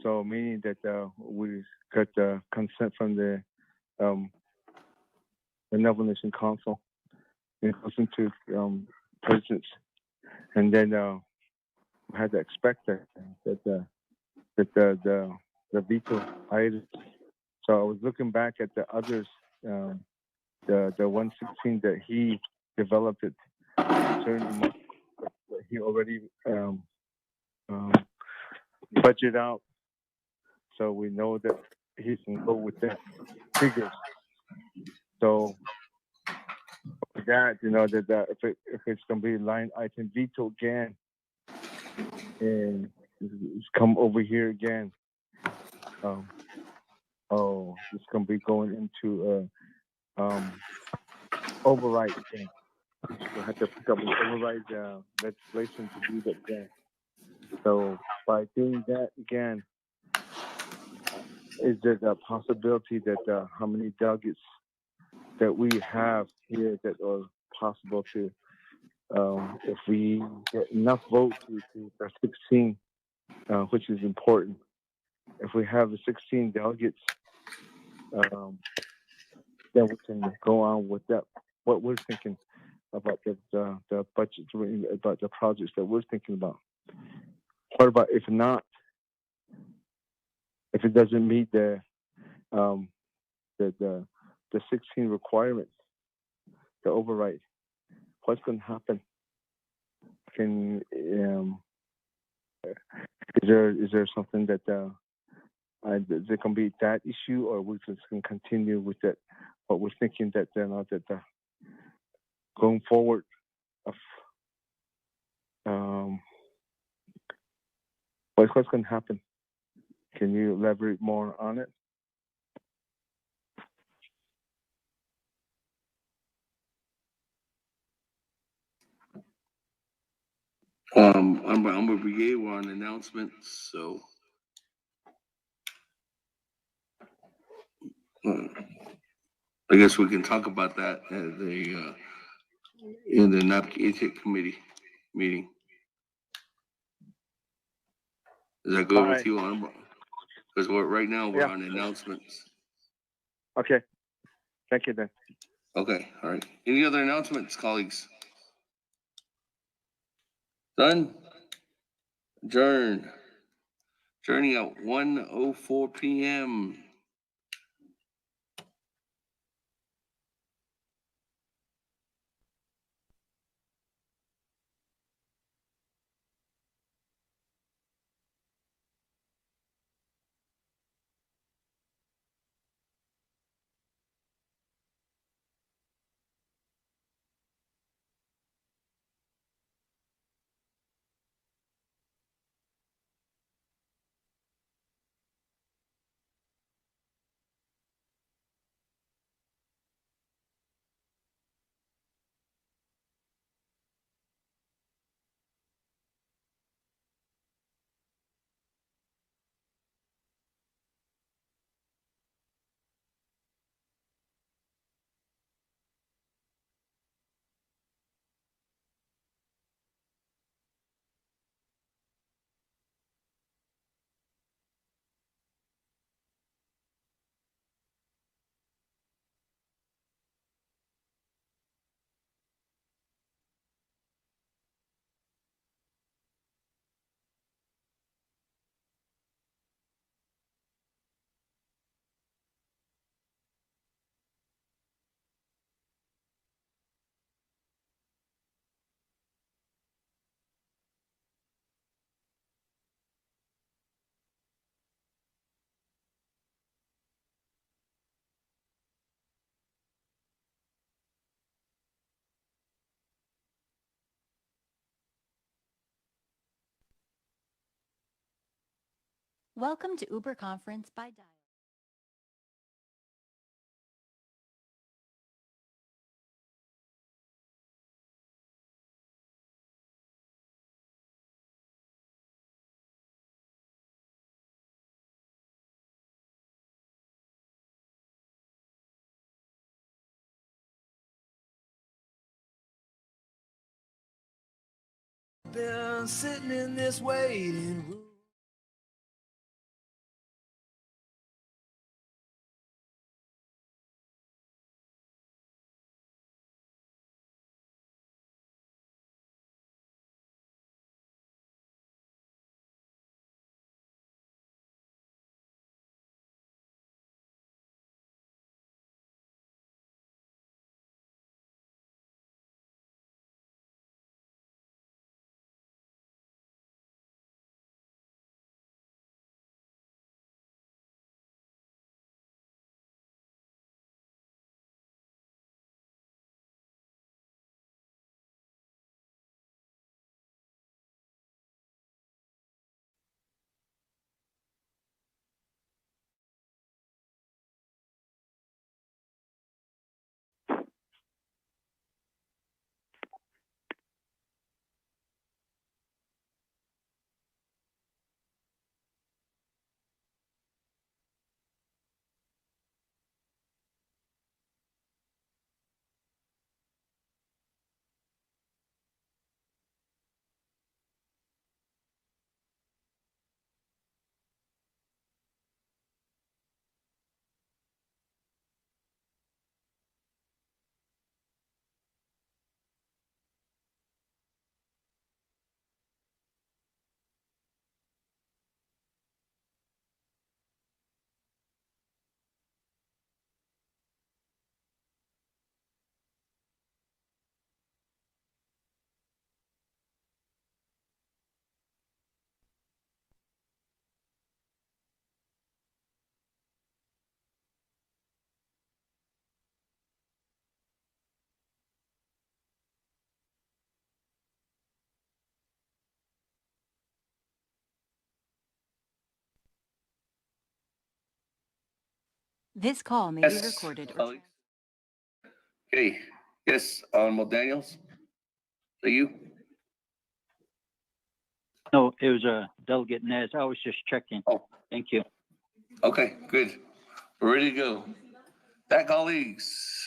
so meaning that we got the consent from the Navajo Nation Council, and goes into presidents, and then we had to expect that the veto items. So I was looking back at the others, the 116 that he developed it, certain that he already budget out, so we know that he can go with that figures. So for that, if it's gonna be line item veto again, and it's come over here again, it's gonna be going into override again. We'll have to pick up the override legislation to do that again. So by doing that again, is there a possibility that how many delegates that we have here that are possible to, if we get enough votes to 16, which is important. If we have the 16 delegates, then we can go on with that. What we're thinking about the budget, about the projects that we're thinking about. What about if not? If it doesn't meet the 16 requirements, the override, what's going to happen? Is there something that there can be that issue, or we just can continue with that? What we're thinking that going forward, what's going to happen? Can you elaborate more on it? I'm a brigade. We're on announcements, so I guess we can talk about that at in the Naa'bik'iyati Committee meeting. Does that go with you on? Because right now we're on announcements. Okay. Thank you then. Okay. All right. Any other announcements, colleagues? Done. Adjourn. Journey at 1:04 p.m. Welcome to Uber Conference by Dial. Been sitting in this waiting room. This call may be Yes, recorded or colleagues. Okay, yes, Honorable Daniels. Is that you? No, it was Delegate Nez. I was just checking. Oh, Thank you. okay, good. We're ready to go. That colleagues.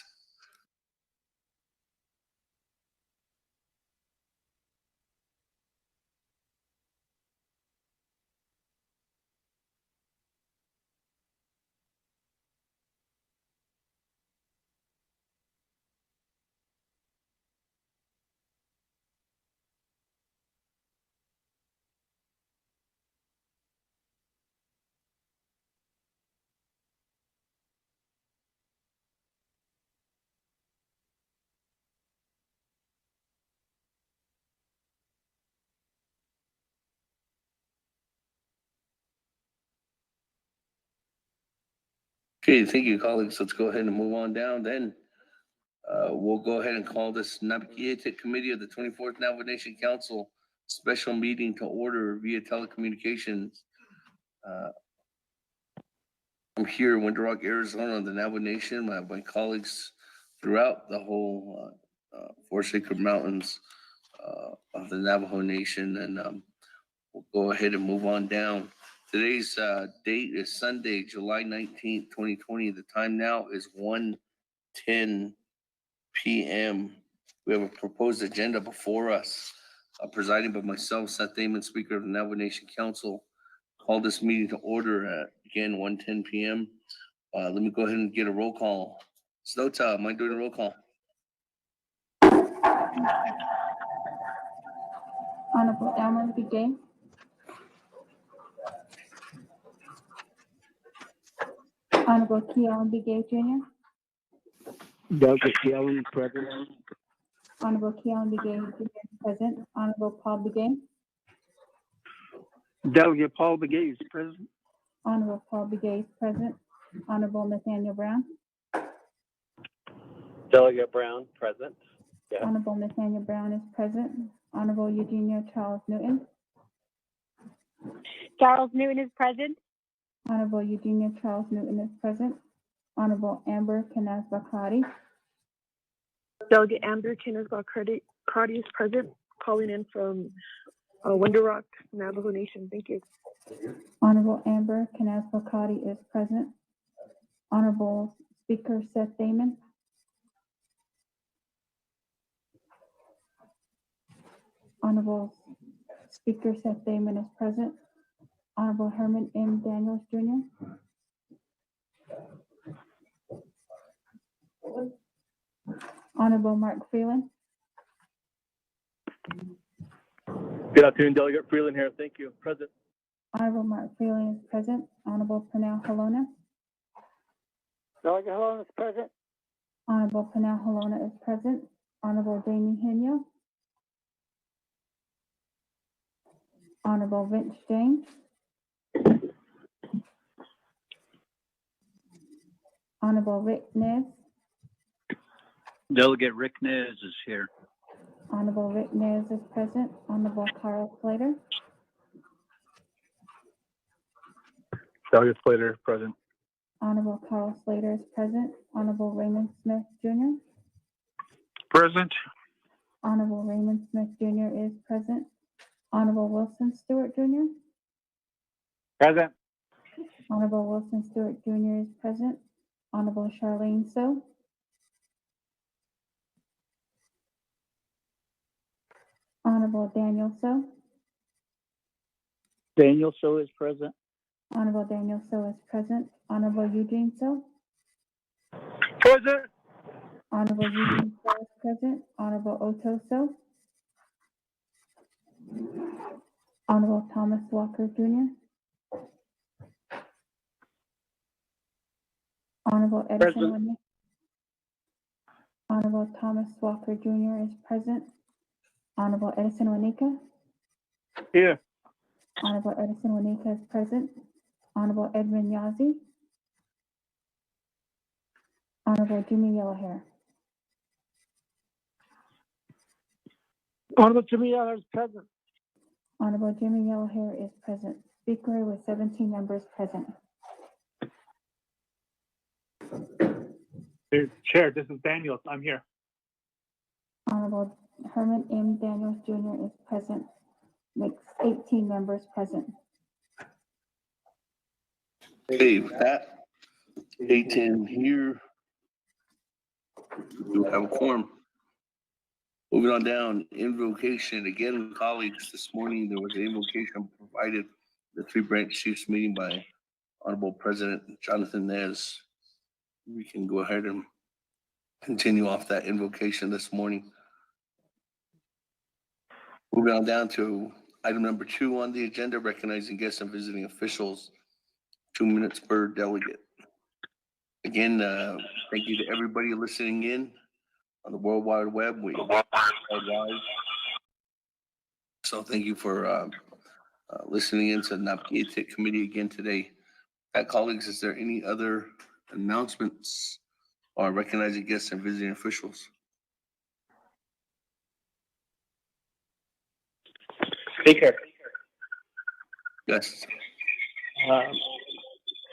Okay, thank you, colleagues. Let's go ahead and move on down then. We'll go ahead and call this Naa'bik'iyati Committee of the 24th Navajo Nation Council special meeting to order via telecommunications. I'm here in Winter Rock, Arizona, on the Navajo Nation. I have my colleagues throughout the whole Four Sacred Mountains of the Navajo Nation, and we'll go ahead and move on down. Today's date is Sunday, July 19th, 2020. The time now is 1:10 p.m. We have a proposed agenda before us, presided by myself, Seth Damon, Speaker of the Navajo Nation Council. Call this meeting to order at, again, 1:10 p.m. Let me go ahead and get a roll call. Snowtop, am I doing a roll call? Honorable Elmer Begay. Honorable Keon Begay Jr. Delegate Keelan, present. Honorable Keon Begay Jr. present. Honorable Paul Begay. Delegate Paul Begay is present. Honorable Paul Begay is present. Honorable Nathaniel Brown. Delegate Brown, present. Yeah. Honorable Nathaniel Brown is present. Honorable Eugenia Charles Newton. Charles Newton is present. Honorable Eugenia Charles Newton is present. Honorable Amber Canaz-Bakari. Delegate Amber Canaz-Bakari is present, calling in from Window Rock, Navajo Nation. Thank you. Honorable Amber Canaz-Bakari is present. Honorable Speaker Seth Damon. Honorable Speaker Seth Damon is present. Honorable Herman M. Daniels, Jr. Honorable Mark Freeland. Good afternoon, Delegate Freeland here. Thank you. Present. Honorable Mark Freeland is present. Honorable Pernell Halona. Delegate Halona is present. Honorable Pernell Halona is present. Honorable Jamie Henyo. Honorable Vince James. Honorable Rick Nez. Delegate Rick Nez is here. Honorable Rick Nez is present. Honorable Carl Slater. Delegate Slater, present. Honorable Carl Slater is present. Honorable Raymond Smith, Jr. Present. Honorable Raymond Smith, Jr. is present. Honorable Wilson Stewart, Jr. Present. Honorable Wilson Stewart, Jr. is present. Honorable Charlene So. Honorable Daniel So. Daniel So is present. Honorable Daniel So is present. Honorable Eugene So. Present. Honorable Eugene So is present. Honorable Oto So. Honorable Thomas Walker, Jr. Honorable Edison Present. Winnick. Honorable Thomas Walker, Jr. is present. Honorable Edison Wanika. Here. Honorable Edison Wanika is present. Honorable Edwin Yazzie. Honorable Jimmy Yellowhair. Honorable Jimmy Yellowhair is present. Honorable Jimmy Yellowhair is present. Speaker with 17 members present. Chair, this is Daniels. I'm here. Honorable Herman M. Daniels, Jr. is present. Makes 18 members present. Okay, with that, 18 here. We have a quorum. Moving on down, invocation. Again, colleagues, this morning there was an invocation provided the three branch chiefs meeting by Honorable President Jonathan Nez. We can go ahead and continue off that invocation this morning. Moving on down to item number 2 on the agenda, recognizing guests and visiting officials, 2 minutes per delegate. Again, thank you to everybody listening in on the World Wide Web. So thank you for listening in to the Naa'bik'iyati Committee again today. Colleagues, is there any other announcements or recognizing guests and visiting officials? Speaker, Yes.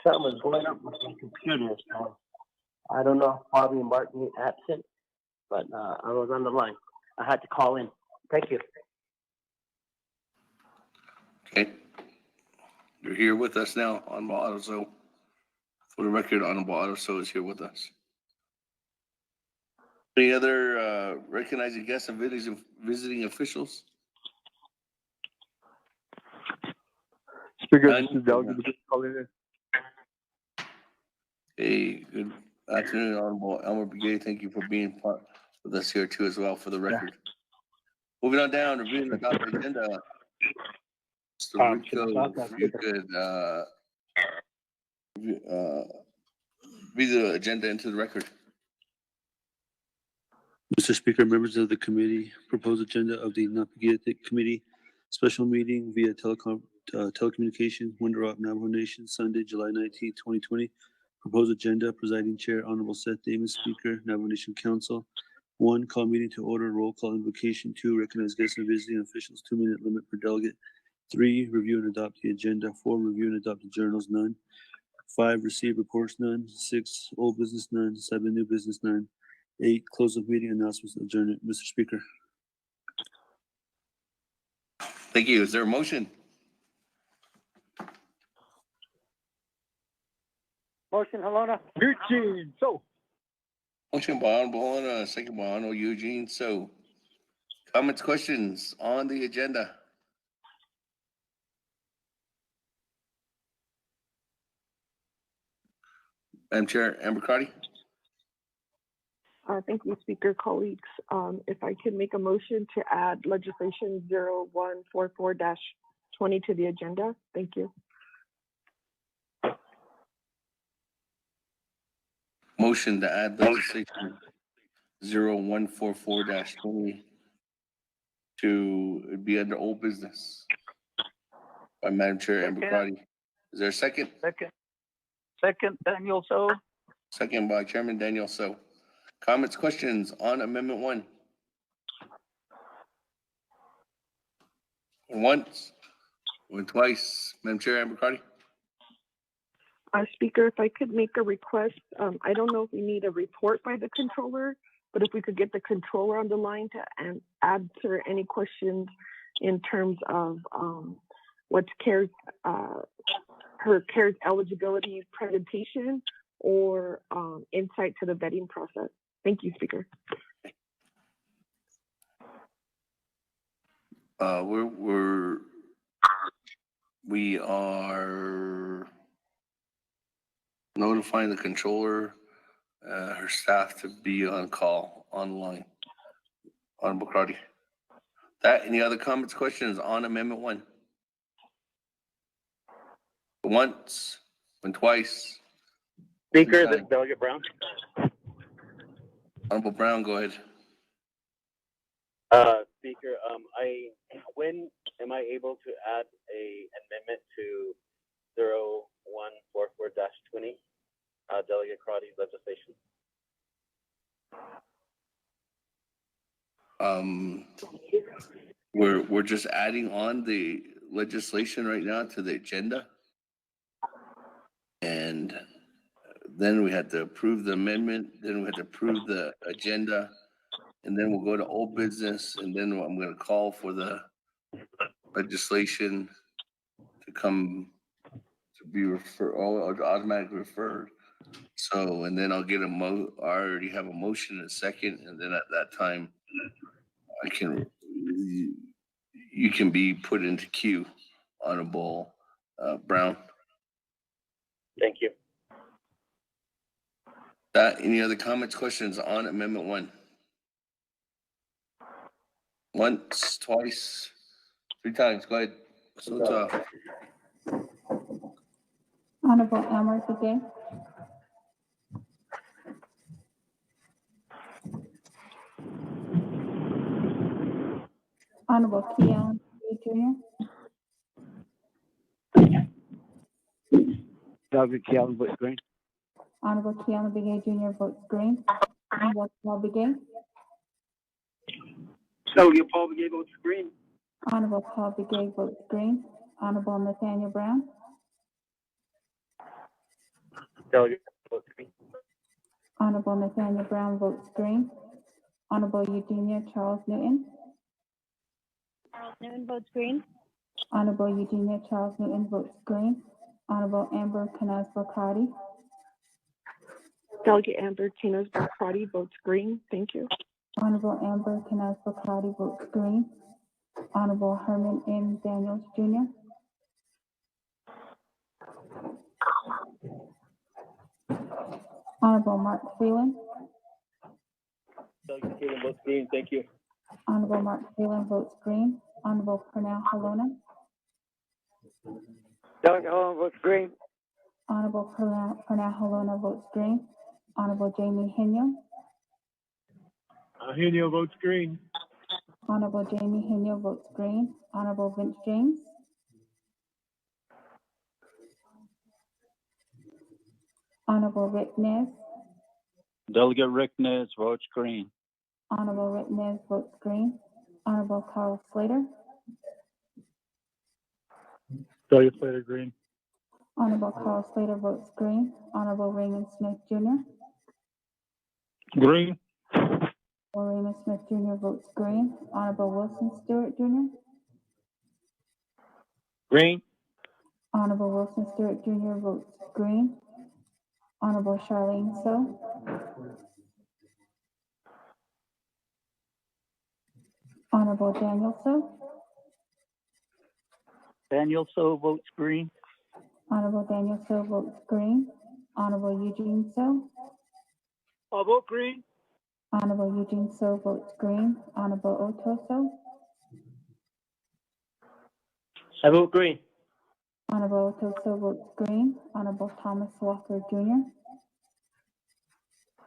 something was going up with my computer, so I don't know if Bobby and Martin are absent, but I was on the line. I had to call in. Thank you. Okay. You're here with us now, Honorable Otto. For the record, Honorable Otto is here with us. Any other recognizing guests and visiting officials? Speaker, this is Delegate calling in. Hey, good afternoon, Honorable Elmer Brigade. Thank you for being part with us here too as well for the record. Moving on down, reviewing the agenda. Mr. Rico, if you could read the agenda into the record. Mr. Speaker, members of the committee, proposed agenda of the Naa'bik'iyati Committee special meeting via telecommunications, Window Rock, Navajo Nation, Sunday, July 19, 2020. Proposed agenda, presiding chair, Honorable Seth Damon, Speaker, Navajo Nation Council. 1, call meeting to order, roll call invocation. 2, recognize guests and visiting officials, 2-minute limit per delegate. 3, review and adopt the agenda. 4, review and adopt the journals, none. 5, receive reports, none. 6, old business, none. 7, new business, none. 8, close of meeting, announcements, adjournment. Mr. Speaker. Thank you. Is there a motion? Motion, Helena. Eugene, so. Motion by Honorable Helena, second by Honorable Eugene. So, comments, questions on the agenda? Madam Chair, Amber Cardi. Thank you, Speaker, colleagues. If I could make a motion to add legislation 0144-20 to the agenda, thank you. Motion to add legislation 0144-20 to be under old business by Madam Chair Amber Cardi. Is there a second? Second, Daniel So. Second by Chairman Daniel So. Comments, questions on Amendment 1? Once, went twice. Madam Chair Amber Cardi. Speaker, if I could make a request, I don't know if we need a report by the controller, but if we could get the controller on the line to answer any questions in terms of what's CARES, her CARES eligibility presentation or insight to the vetting process. Thank you, Speaker. We are notifying the controller, her staff to be on call online. Honorable Cardi. Any other comments, questions on Amendment 1? Once, went twice. Speaker, this is Delegate Brown. Honorable Brown, go ahead. Speaker, when am I able to add a amendment to 0144-20, Delegate Crotty's legislation? We're just adding on the legislation right now to the agenda. And then we had to approve the amendment, then we had to approve the agenda, and then we'll go to old business, and then I'm gonna call for the legislation to come to be automatically referred. So, and then I'll get I already have a motion in a second, and then at that time, you can be put into queue, Honorable Brown. Thank you. Any other comments, questions on Amendment 1? Once, twice, 3 times. Go ahead. Honorable Amber Today. Honorable Keon Jr. Delegate Keon votes green. Honorable Keon Begay Jr. votes green. Honorable Paul Begay. Delegate Paul Begay votes green. Honorable Paul Begay votes green. Honorable Nathaniel Brown. Delegate votes green. Honorable Nathaniel Brown votes green. Honorable Eugenia Charles Newton. Charles Newton votes green. Honorable Eugenia Charles Newton votes green. Honorable Amber Canaz-Bacardi. Delegate Amber Canaz-Bacardi votes green. Thank you. Honorable Amber Canaz-Bacardi votes green. Honorable Herman M. Daniels, Jr. Honorable Mark Phelan. Delegate Phelan votes green. Thank you. Honorable Mark Phelan votes green. Honorable Pernell Halona. Delegate Halona votes green. Honorable Pernell Halona votes green. Honorable Jamie Henyo. Henyo votes green. Honorable Jamie Henyo votes green. Honorable Vince James. Honorable Rick Nez. Delegate Rick Nez votes green. Honorable Rick Nez votes green. Honorable Carl Slater. Delegate Slater Green. Honorable Carl Slater votes green. Honorable Raymond Smith Jr. Green. Honorable Raymond Smith Jr. votes green. Honorable Wilson Stewart Jr. Green. Honorable Wilson Stewart Jr. votes green. Honorable Charlene So. Honorable Daniel So. Daniel So votes green. Honorable Daniel So votes green. Honorable Eugene So. I vote green. Honorable Eugene So votes green. Honorable Oto So. I vote green. Honorable Oto So votes green. Honorable Thomas Walker Jr.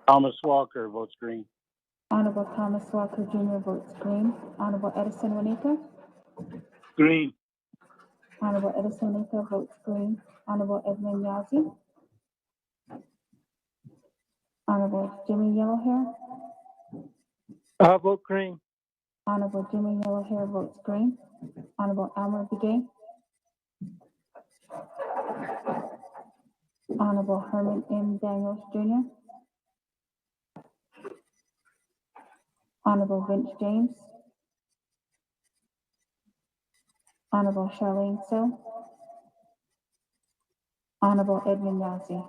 Thomas Walker votes green. Honorable Thomas Walker Jr. votes green. Honorable Edison Juanita. Green. Honorable Edison Juanita votes green. Honorable Edmund Yazzie. Honorable Jimmy Yellowhair. I vote green. Honorable Jimmy Yellowhair votes green. Honorable Elmer Begay. Honorable Herman M. Daniels Jr. Honorable Vince James. Honorable Charlene So. Honorable Edmund Yazzie.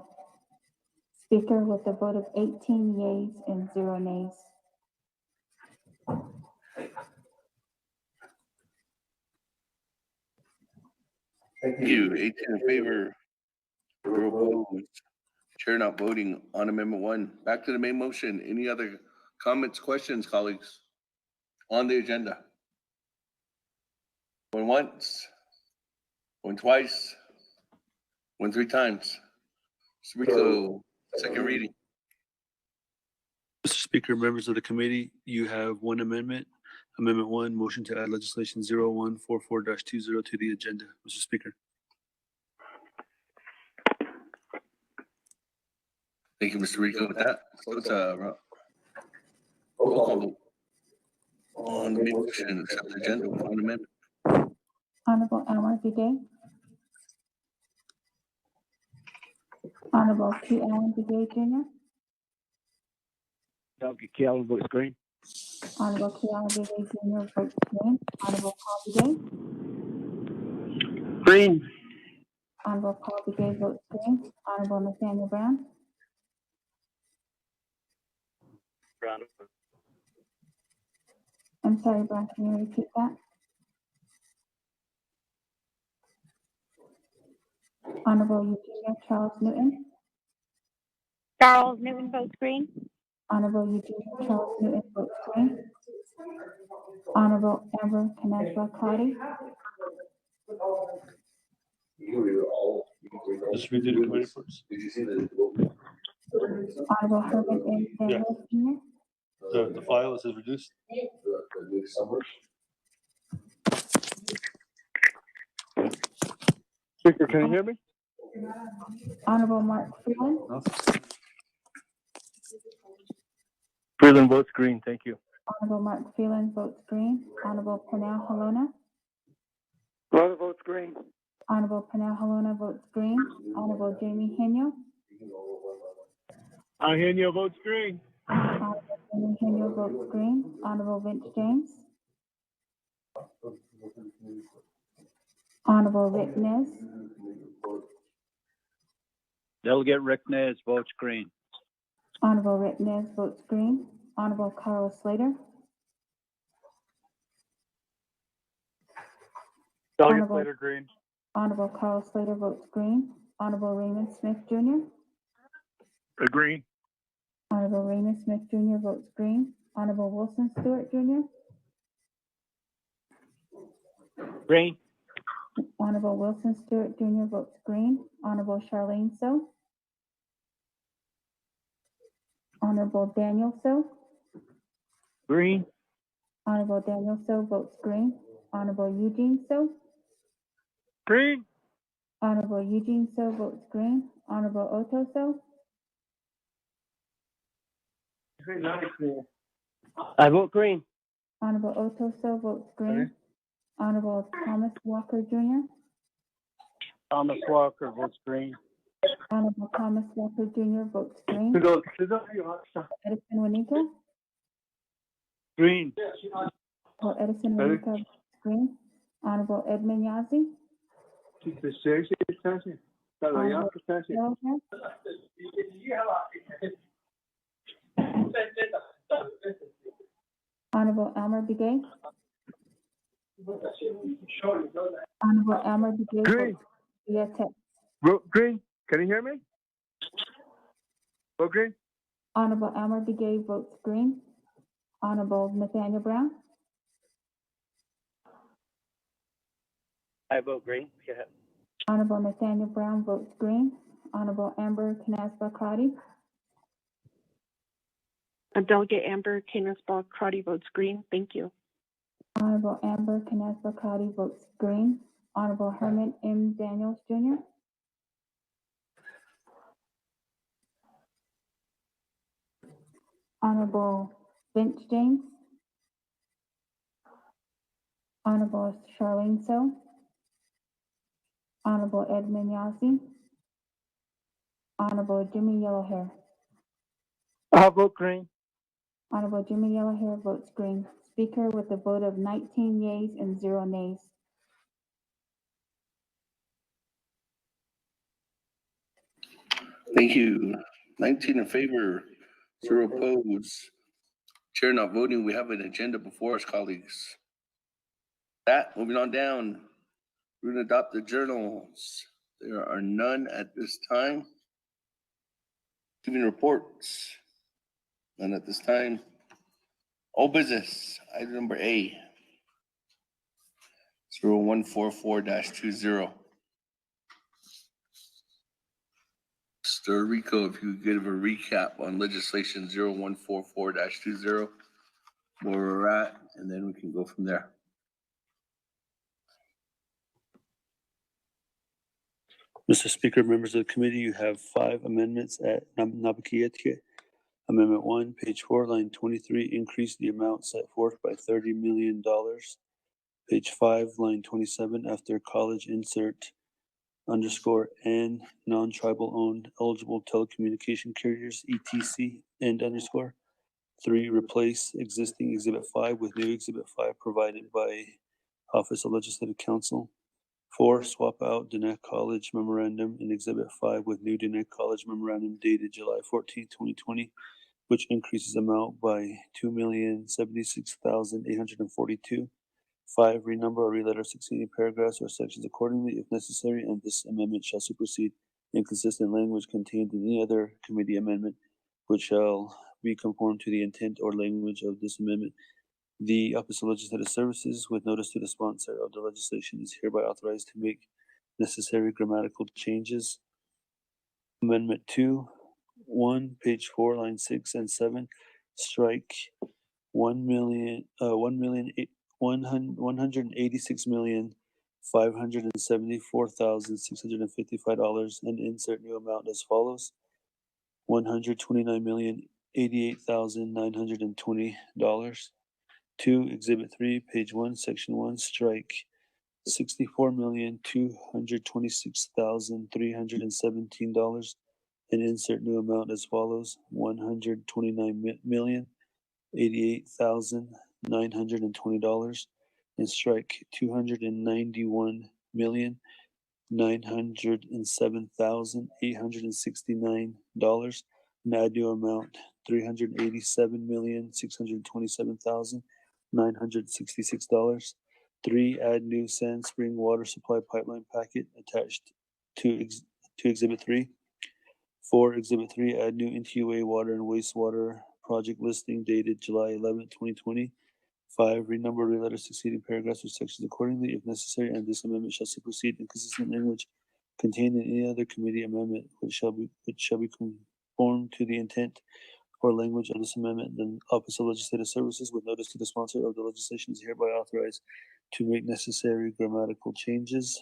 Speaker with a vote of 18 yeas and 0 nays. Thank you. 18 in favor, 0 opposed. Chair not voting on Amendment 1. Back to the main motion. Any other comments, questions, colleagues, on the agenda? Going once, going twice, going 3 times. Mr. Rico, second reading. Mr. Speaker, members of the committee, you have one amendment. Amendment 1, motion to add legislation 0144-20 to the agenda. Mr. Speaker. Thank you, Mr. Rico. With that, let's roll call vote on the main motion, accept the agenda with one amendment. Honorable Elmer Begay. Honorable Q. Allen Begay Jr. Naa'bik'iyati votes green. Honorable Q. Allen Begay Jr. votes green. Honorable Paul Begay. Green. Honorable Paul Begay votes green. Honorable Nathaniel Brown. Brown. I'm sorry, Brown, can you repeat that? Honorable Eugenia Charles Newton. Charles Newton votes green. Honorable Eugenia Charles Newton votes green. Honorable Amber Canaswa Cloudy. Let's redo the committee reports. Honorable Herman M. Daniels Jr. The file is reduced. Speaker, can you hear me? Honorable Mark Freeland. Freeland votes green. Thank you. Honorable Mark Freeland votes green. Honorable Pernell Halona. Brother votes green. Honorable Pernell Halona votes green. Honorable Jamie Henyo. Henyo votes green. Honorable Jamie Henyo votes green. Honorable Vince James. Honorable Rick Nez. Delegate Rick Nez votes green. Honorable Rick Nez votes green. Honorable Carl Slater. Delegate Slater Green. Honorable Carl Slater votes green. Honorable Raymond Smith Jr. Green. Honorable Raymond Smith Jr. votes green. Honorable Wilson Stewart Jr. Green. Honorable Wilson Stewart Jr. votes green. Honorable Charlene So. Honorable Daniel So. Green. Honorable Daniel So votes green. Honorable Eugene So. Green. Honorable Eugene So votes green. Honorable Oto So. I vote green. Honorable Oto So votes green. Honorable Thomas Walker Jr. Thomas Walker votes green. Honorable Thomas Walker Jr. votes green. Edison Juanita. Green. Honorable Edison Juanita votes green. Honorable Edmund Yazzie. Honorable Yellowhead. Honorable Elmer Begay. Honorable Elmer Begay Green. votes via text. Green. Can you hear me? Vote green. Honorable Elmer Begay votes green. Honorable Nathaniel Brown. I vote green. Go ahead. Honorable Nathaniel Brown votes green. Honorable Amber Canasba Crotty. Delegate Amber Canisbach Crotty votes green. Thank you. Honorable Amber Canasba Crotty votes green. Honorable Herman M. Daniels Jr. Honorable Finch James. Honorable Charlene So. Honorable Edmund Yazzie. Honorable Jimmy Yellowhair. I vote green. Honorable Jimmy Yellowhair votes green. Speaker with a vote of 19 yeas and 0 nays. Thank you. 19 in favor, 0 opposed. Chair not voting. We have an agenda before us, colleagues. That, moving on down, we're going to adopt the journals. There are none at this time. Giving reports, none at this time. All business, item number A, 0144-20. Mr. Rico, if you could give a recap on legislation 0144-20, where we're at, and then we can go from there. Mr. Speaker, members of the committee, you have 5 amendments at Naa'bik'iyati. Amendment 1, page 4, line 23, increase the amount set forth by $30 million. Page 5, line 27, after college insert underscore and non-tribal owned eligible telecommunication carriers, ETC, and underscore. 3, replace existing Exhibit 5 with new Exhibit 5 provided by Office of Legislative Counsel. 4, swap out Diné College Memorandum in Exhibit 5 with new Diné College Memorandum dated July 14, 2020, which increases amount by $2,076,842. 5, renumber or reletter succeeding paragraphs or sections accordingly if necessary, and this amendment shall supersede inconsistent language contained in any other committee amendment, which shall be conformed to the intent or language of this amendment. The Office of Legislative Services, with notice to the sponsor of the legislation, is hereby authorized to make necessary grammatical changes. Amendment 2, 1, page 4, line 6 and 7, strike $1,186,574,655 and insert new amount as follows: $129,088,920. 2, Exhibit 3, page 1, section 1, strike $64,226,317 and insert new amount as follows: $129,088,920 and strike $291,907,869 and add new amount $387,627,966. 3, add new Sand Spring water supply pipeline packet attached to Exhibit 3. 4, Exhibit 3, add new NTUA water and wastewater project listing dated July 11, 2020. 5, renumber reletter succeeding paragraphs or sections accordingly if necessary, and this amendment shall supersede inconsistent language contained in any other committee amendment which shall be conformed to the intent or language of this amendment. The Office of Legislative Services, with notice to the sponsor of the legislation, is hereby authorized to make necessary grammatical changes.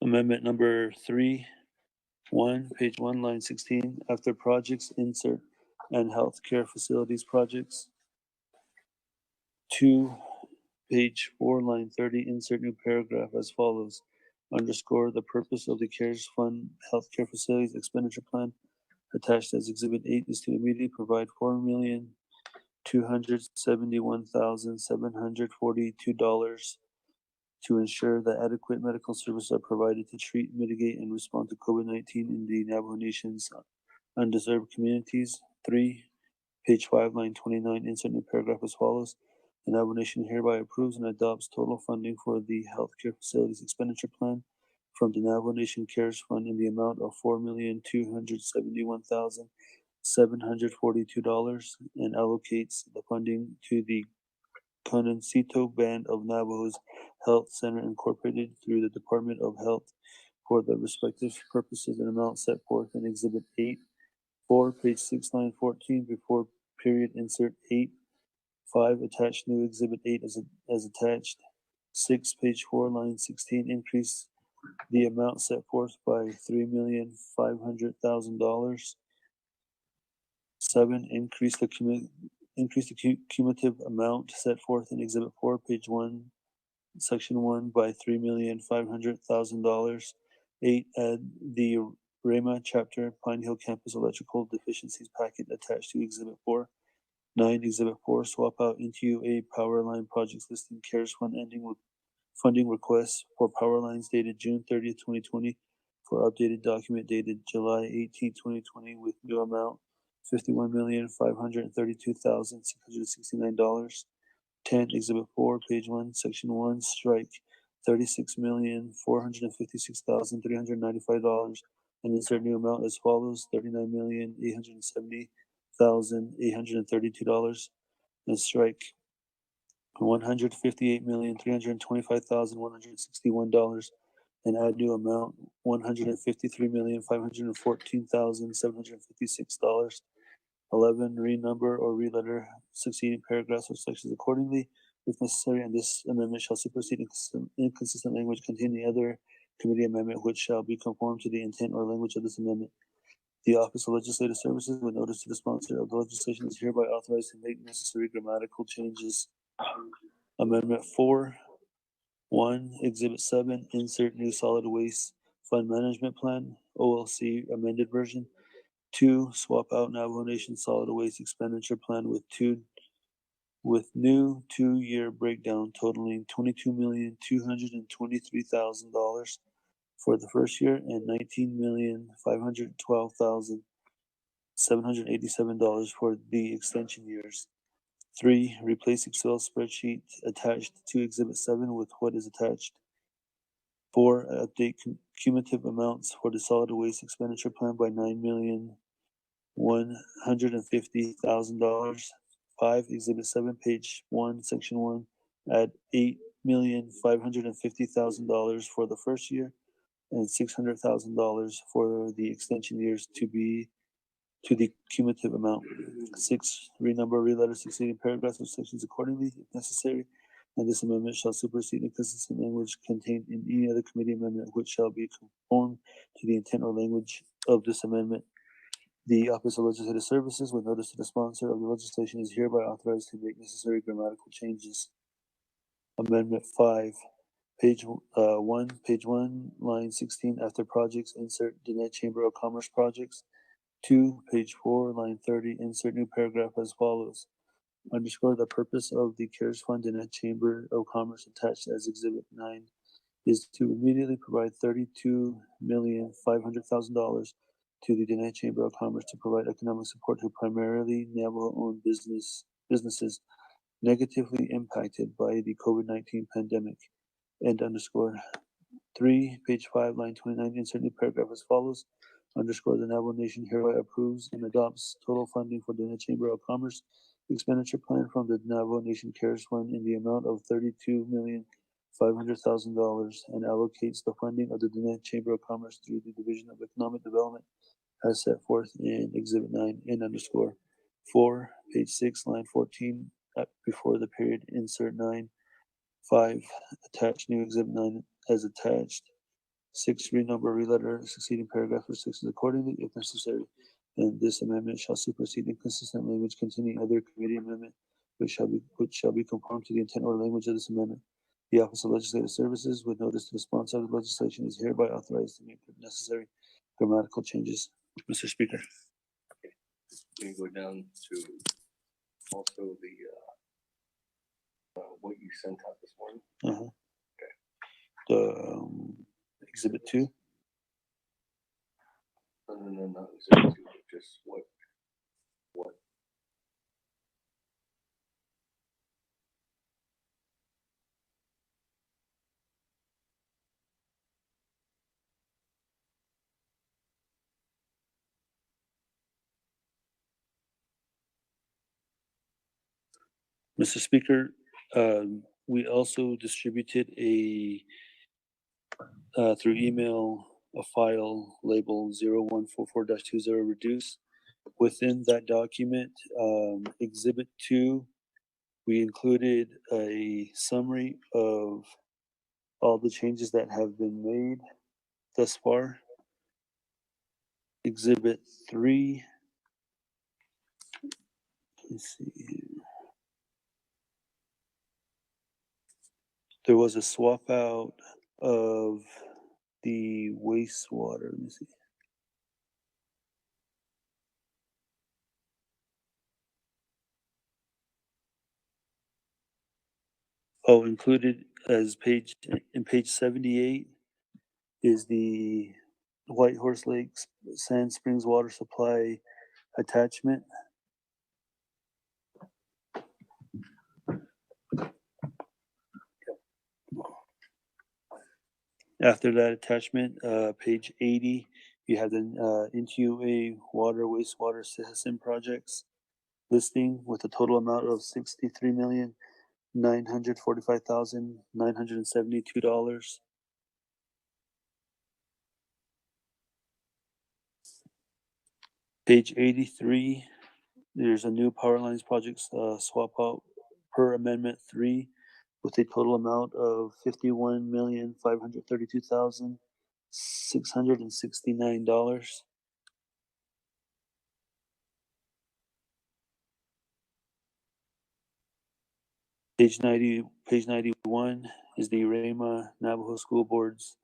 Amendment number 3, 1, page 1, line 16, after projects, insert and healthcare facilities projects. 2, page 4, line 30, insert new paragraph as follows. Underscore the purpose of the CARES Fund Healthcare Facilities Expenditure Plan attached as Exhibit 8 is to immediately provide $4,271,742 to ensure that adequate medical services are provided to treat, mitigate, and respond to COVID-19 in the Navajo Nation's undeserved communities. 3, page 5, line 29, insert new paragraph as follows. The Navajo Nation hereby approves and adopts total funding for the Healthcare Facilities Expenditure Plan from the Navajo Nation CARES Fund in the amount of $4,271,742 and allocates the funding to the Conancito Band of Navajos Health Center Incorporated through the Department of Health for the respective purposes and amounts set forth in Exhibit 8. 4, page 6, line 14, before period, insert 8. 5, attached new Exhibit 8 as attached. 6, page 4, line 16, increase the amount set forth by $3,500,000. 7, increase the cumulative amount set forth in Exhibit 4, page 1, Section 1 by $3,500,000. 8, add the REMA chapter Pine Hill Campus Electrical Deficiencies packet attached to Exhibit 4. 9, Exhibit 4, swap out into a power line projects listing CARES Fund ending with funding requests for power lines dated June 30th, 2020 for updated document dated July 18th, 2020 with new amount $51,532,669. 10, Exhibit 4, page 1, Section 1, strike $36,456,395 and insert new amount as follows: $39,870,832 and strike $158,325,161 and add new amount $153,514,756. 11, renumber or reletter succeeding paragraphs or sections accordingly, if necessary, and this amendment shall supersede inconsistent language containing other committee amendment which shall be conform to the intent or language of this amendment. The Office of Legislative Services, with notice to the sponsor of the legislation, is hereby authorized to make necessary grammatical changes. Amendment 4. 1, Exhibit 7, insert new solid waste fund management plan, OLC amended version. 2, swap out Navajo Nation solid waste expenditure plan with new 2-year breakdown totaling $22,223,000 for the first year and $19,512,787 for the extension years. 3, replace Excel spreadsheet attached to Exhibit 7 with what is attached. 4, update cumulative amounts for the solid waste expenditure plan by $9,150,000. 5, Exhibit 7, page 1, Section 1, add $8,550,000 for the first year and $600,000 for the extension years to the cumulative amount. 6, renumber, reletter succeeding paragraphs or sections accordingly, if necessary, and this amendment shall supersede inconsistent language contained in any other committee amendment which shall be conformed to the intent or language of this amendment. The Office of Legislative Services, with notice to the sponsor of the legislation, is hereby authorized to make necessary grammatical changes. Amendment 5, page 1, line 16, after projects, insert Diné Chamber of Commerce projects. 2, page 4, line 30, insert new paragraph as follows. Underscore the purpose of the CARES Fund Diné Chamber of Commerce attached as Exhibit 9 is to immediately provide $32,500,000 to the Diné Chamber of Commerce to provide economic support to primarily Navajo-owned businesses negatively impacted by the COVID-19 pandemic. And underscore 3, page 5, line 29, insert new paragraph as follows. Underscore the Navajo Nation hereby approves and adopts total funding for the Diné Chamber of Commerce expenditure plan from the Navajo Nation CARES Fund in the amount of $32,500,000 and allocates the funding of the Diné Chamber of Commerce through the Division of Economic Development as set forth in Exhibit 9 in underscore. 4, page 6, line 14, before the period, insert 9. 5, attach new Exhibit 9 as attached. 6, renumber, reletter succeeding paragraph or sections accordingly, if necessary, and this amendment shall supersede inconsistent language containing other committee amendment, which shall be conformed to the intent or language of this amendment. The Office of Legislative Services, with notice to the sponsor of the legislation, is hereby authorized to make necessary grammatical changes. Mr. Speaker. We go down to also the, what you sent out this morning. Uh-huh. The Exhibit 2. No, not Exhibit 2, but just what. Mr. Speaker, we also distributed through email a file labeled 0144-20 reduce. Within that document, Exhibit 2, we included a summary of all the changes that have been made thus far. Exhibit 3, let's see here. There was a swap out of the wastewater. Let me see. Oh, included as page 78 is the White Horse Lake Sand Springs water supply attachment. After that attachment, page 80, you have the NTUA water wastewater system projects listing with a total amount of $63,945,972. Page 83, there's a new power lines project swap out per amendment 3 with a total amount of $51,532,669. Page 91 is the Rama Navajo School Board's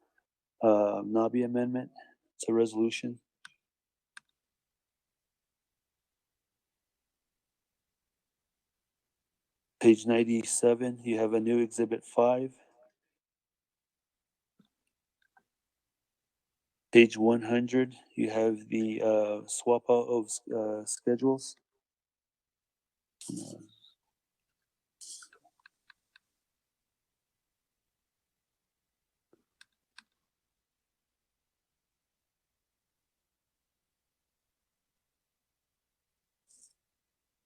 NABI amendment. It's a resolution. Page 97, you have a new Exhibit 5. Page 100, you have the swap out of schedules.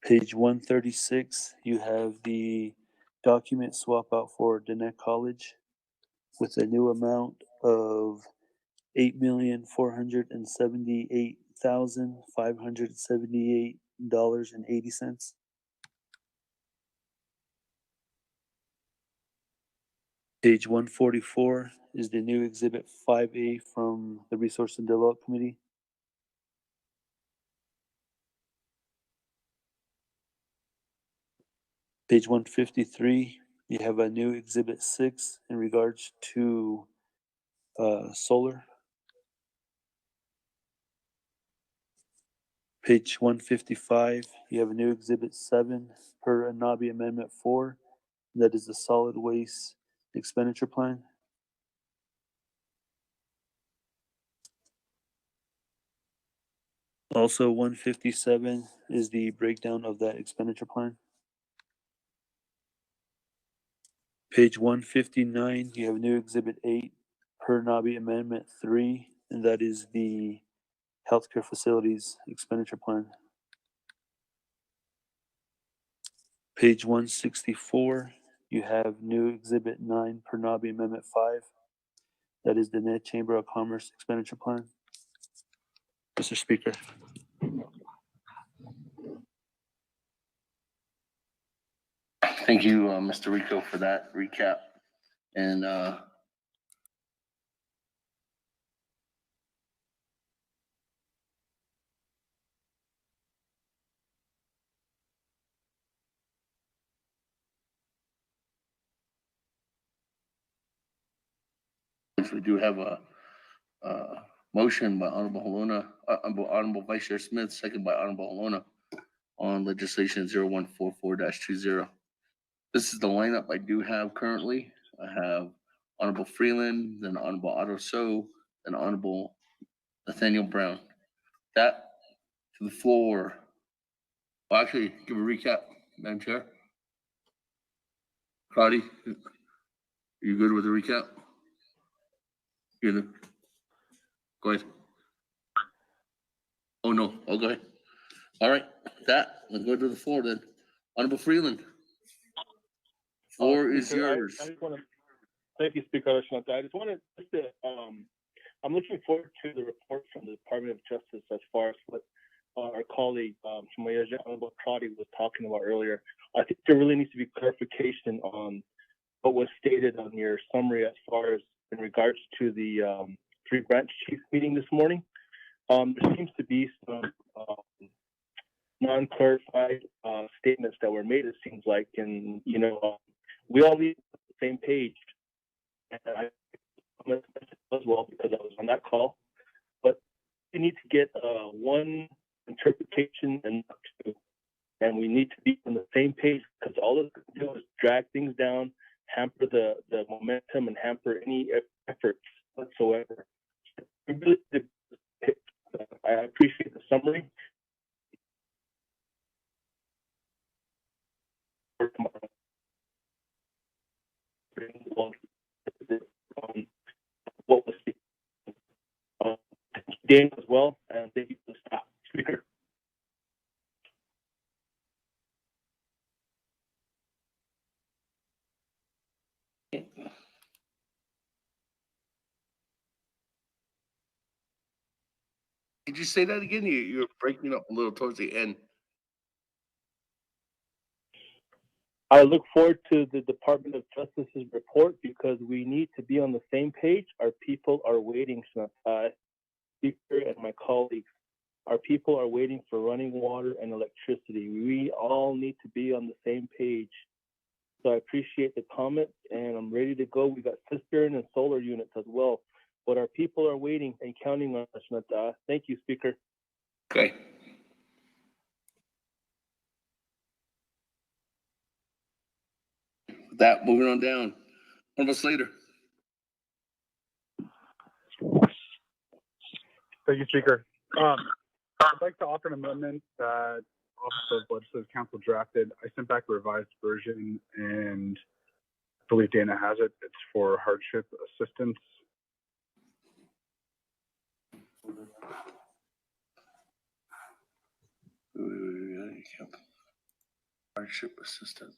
Page 136, you have the document swap out for Dannett College with a new amount of $8,478,578.80. Page 144 is the new Exhibit 5A from the Resource and Development Committee. Page 153, you have a new Exhibit 6 in regards to solar. Page 155, you have a new Exhibit 7 per NABI Amendment 4. That is the solid waste expenditure plan. Also, 157 is the breakdown of that expenditure plan. Page 159, you have a new Exhibit 8 per NABI Amendment 3, and that is the healthcare facilities expenditure plan. Page 164, you have new Exhibit 9 per NABI Amendment 5. That is the Net Chamber of Commerce expenditure plan. Mr. Speaker. Thank you, Mr. Rico, for that recap. And response. We do have a motion by Honorable Halona, Honorable Vice Chair Smith, second by Honorable Halona on legislation 0144-20. This is the lineup I do have currently. I have Honorable Freeland, then Honorable Otto So, then Honorable Nathaniel Brown. That to the floor. Well, actually, give a recap, Madam Chair. Crowdy, you good with the recap? Go ahead. Oh, no. Oh, go ahead. All right. That, let's go to the floor then. Honorable Freeland. Floor is yours. I just want to thank you, Speaker. I just wanted to, I'm looking forward to the report from the Department of Justice as far as what our colleague, Honorable Crowdy was talking about earlier. I think there really needs to be clarification on what was stated on your summary as far as in regards to the three branch chiefs meeting this morning. There seems to be some non-clarified statements that were made, it seems like, and, we all need the same page. And I as well because I was on that call, but we need to get one interpretation and not two, and we need to be on the same page because all it's going to do is drag things down, hamper the momentum, and hamper any efforts whatsoever. I appreciate the summary. What was Dan as well, and thank you for the staff. Speaker. Did you say that again? You're breaking up a little towards the end. I look forward to the Department of Justice's report because we need to be on the same page. Our people are waiting, Speaker and my colleagues. Our people are waiting for running water and electricity. We all need to be on the same page. So I appreciate the comments, and I'm ready to go. We got cistern and solar units as well, but our people are waiting and counting on us. Thank you, Speaker. Okay. With that, moving on down. Honorable Slater. Thank you, Speaker. I'd like to offer an amendment that Office of Legislative Counsel drafted. I sent back a revised version, and I believe Dana has it. It's for hardship assistance. Hardship assistance.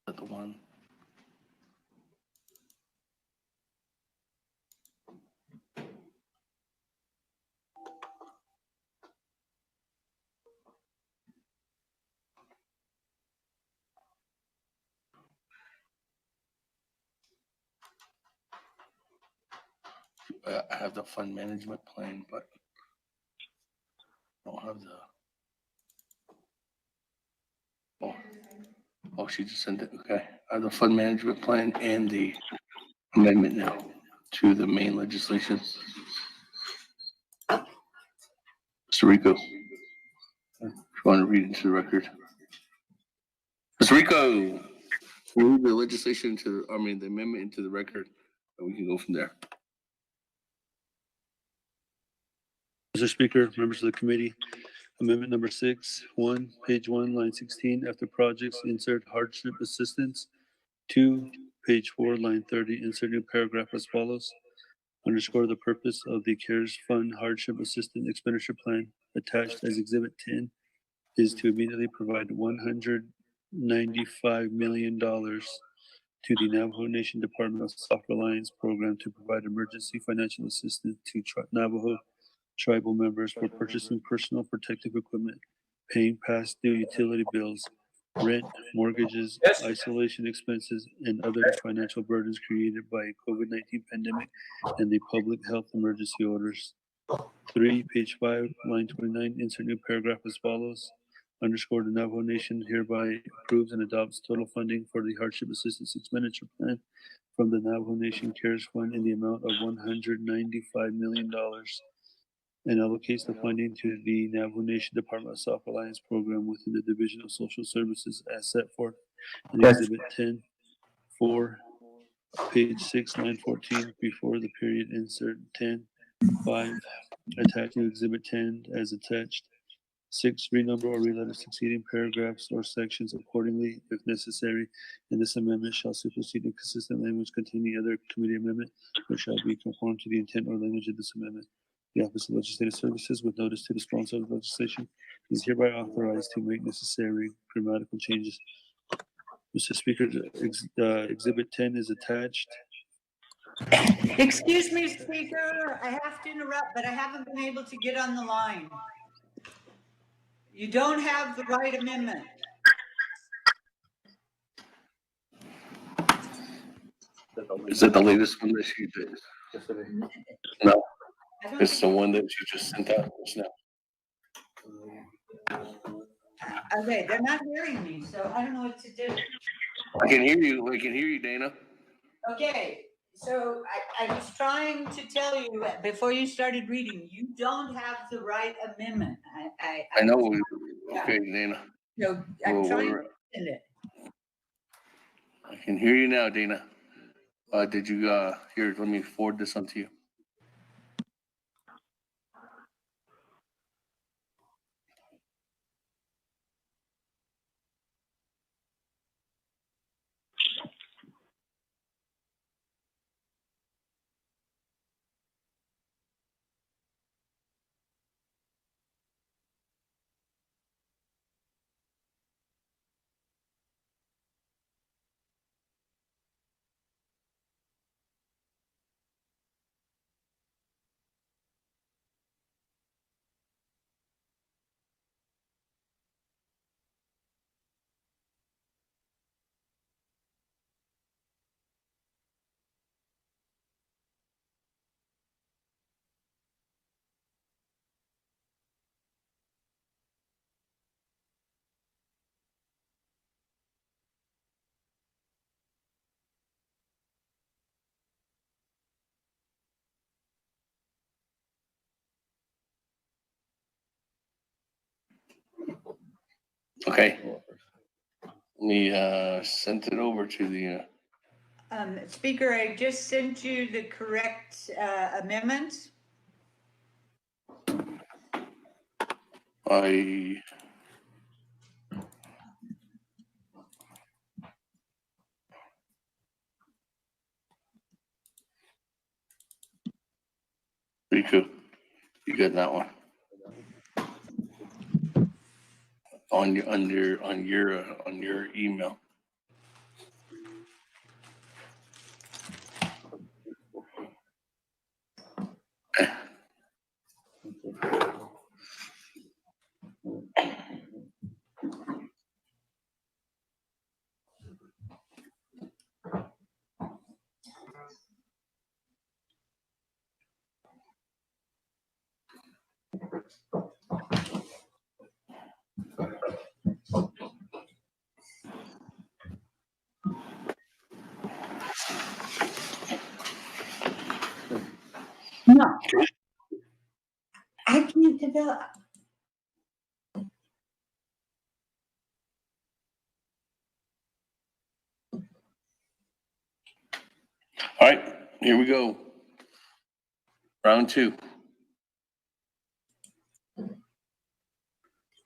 Is that the one? I have the fund management plan, but I don't have the. Oh, she just sent it. Okay. I have the fund management plan and the amendment now to the main legislation. Mr. Rico, if you want to read into the record. Mr. Rico, read the legislation the amendment into the record, and we can go from there. Mr. Speaker, members of the committee, amendment number 6, 1, page 1, line 16, after projects, insert hardship assistance. 2, page 4, line 30, insert new paragraph as follows. Underscore the purpose of the CARES Fund Hardship Assistance Expenditure Plan attached as Exhibit 10 is to immediately provide $195 million to the Navajo Nation Department of Self-Reliance Program to provide emergency financial assistance to Navajo tribal members for purchasing personal protective equipment, paying past due utility bills, rent, mortgages, isolation expenses, and other financial burdens created by a COVID-19 pandemic and the public health emergency orders. 3, page 5, line 29, insert new paragraph as follows. Underscore the Navajo Nation hereby approves and adopts total funding for the hardship assistance expenditure plan from the Navajo Nation CARES Fund in the amount of $195 million and allocates the funding to the Navajo Nation Department of Self-Reliance Program within the Division of Social Services as set forth in Exhibit 10-4, page 6, line 14, before the period, insert 10-5, attached to Exhibit 10 as attached. 6, renumber or reletter succeeding paragraphs or sections accordingly if necessary, and this amendment shall supersede the consistent language containing other committee amendment, which shall be conformed to the intent or language of this amendment. The Office of Legislative Services, with notice to the sponsor of legislation, is hereby authorized to make necessary grammatical changes. Mr. Speaker, Exhibit 10 is attached. Excuse me, Speaker, I have to interrupt, but I haven't been able to get on the line. You don't have the right amendment. Is that the latest one that she did? No, it's the one that she just sent out just now. Okay, they're not hearing me, so I don't know what to do. I can hear you, Dana. Okay, so I was trying to tell you before you started reading, you don't have the right amendment. I know. Okay, Dana. So I'm trying to send it. I can hear you now, Dana. Did you here? Let me forward this on to you. Okay. We sent it over to the. Speaker, I just sent you the correct amendment. Pretty cool. You got that one on your email. No, I can't develop. All right, here we go. Round 2.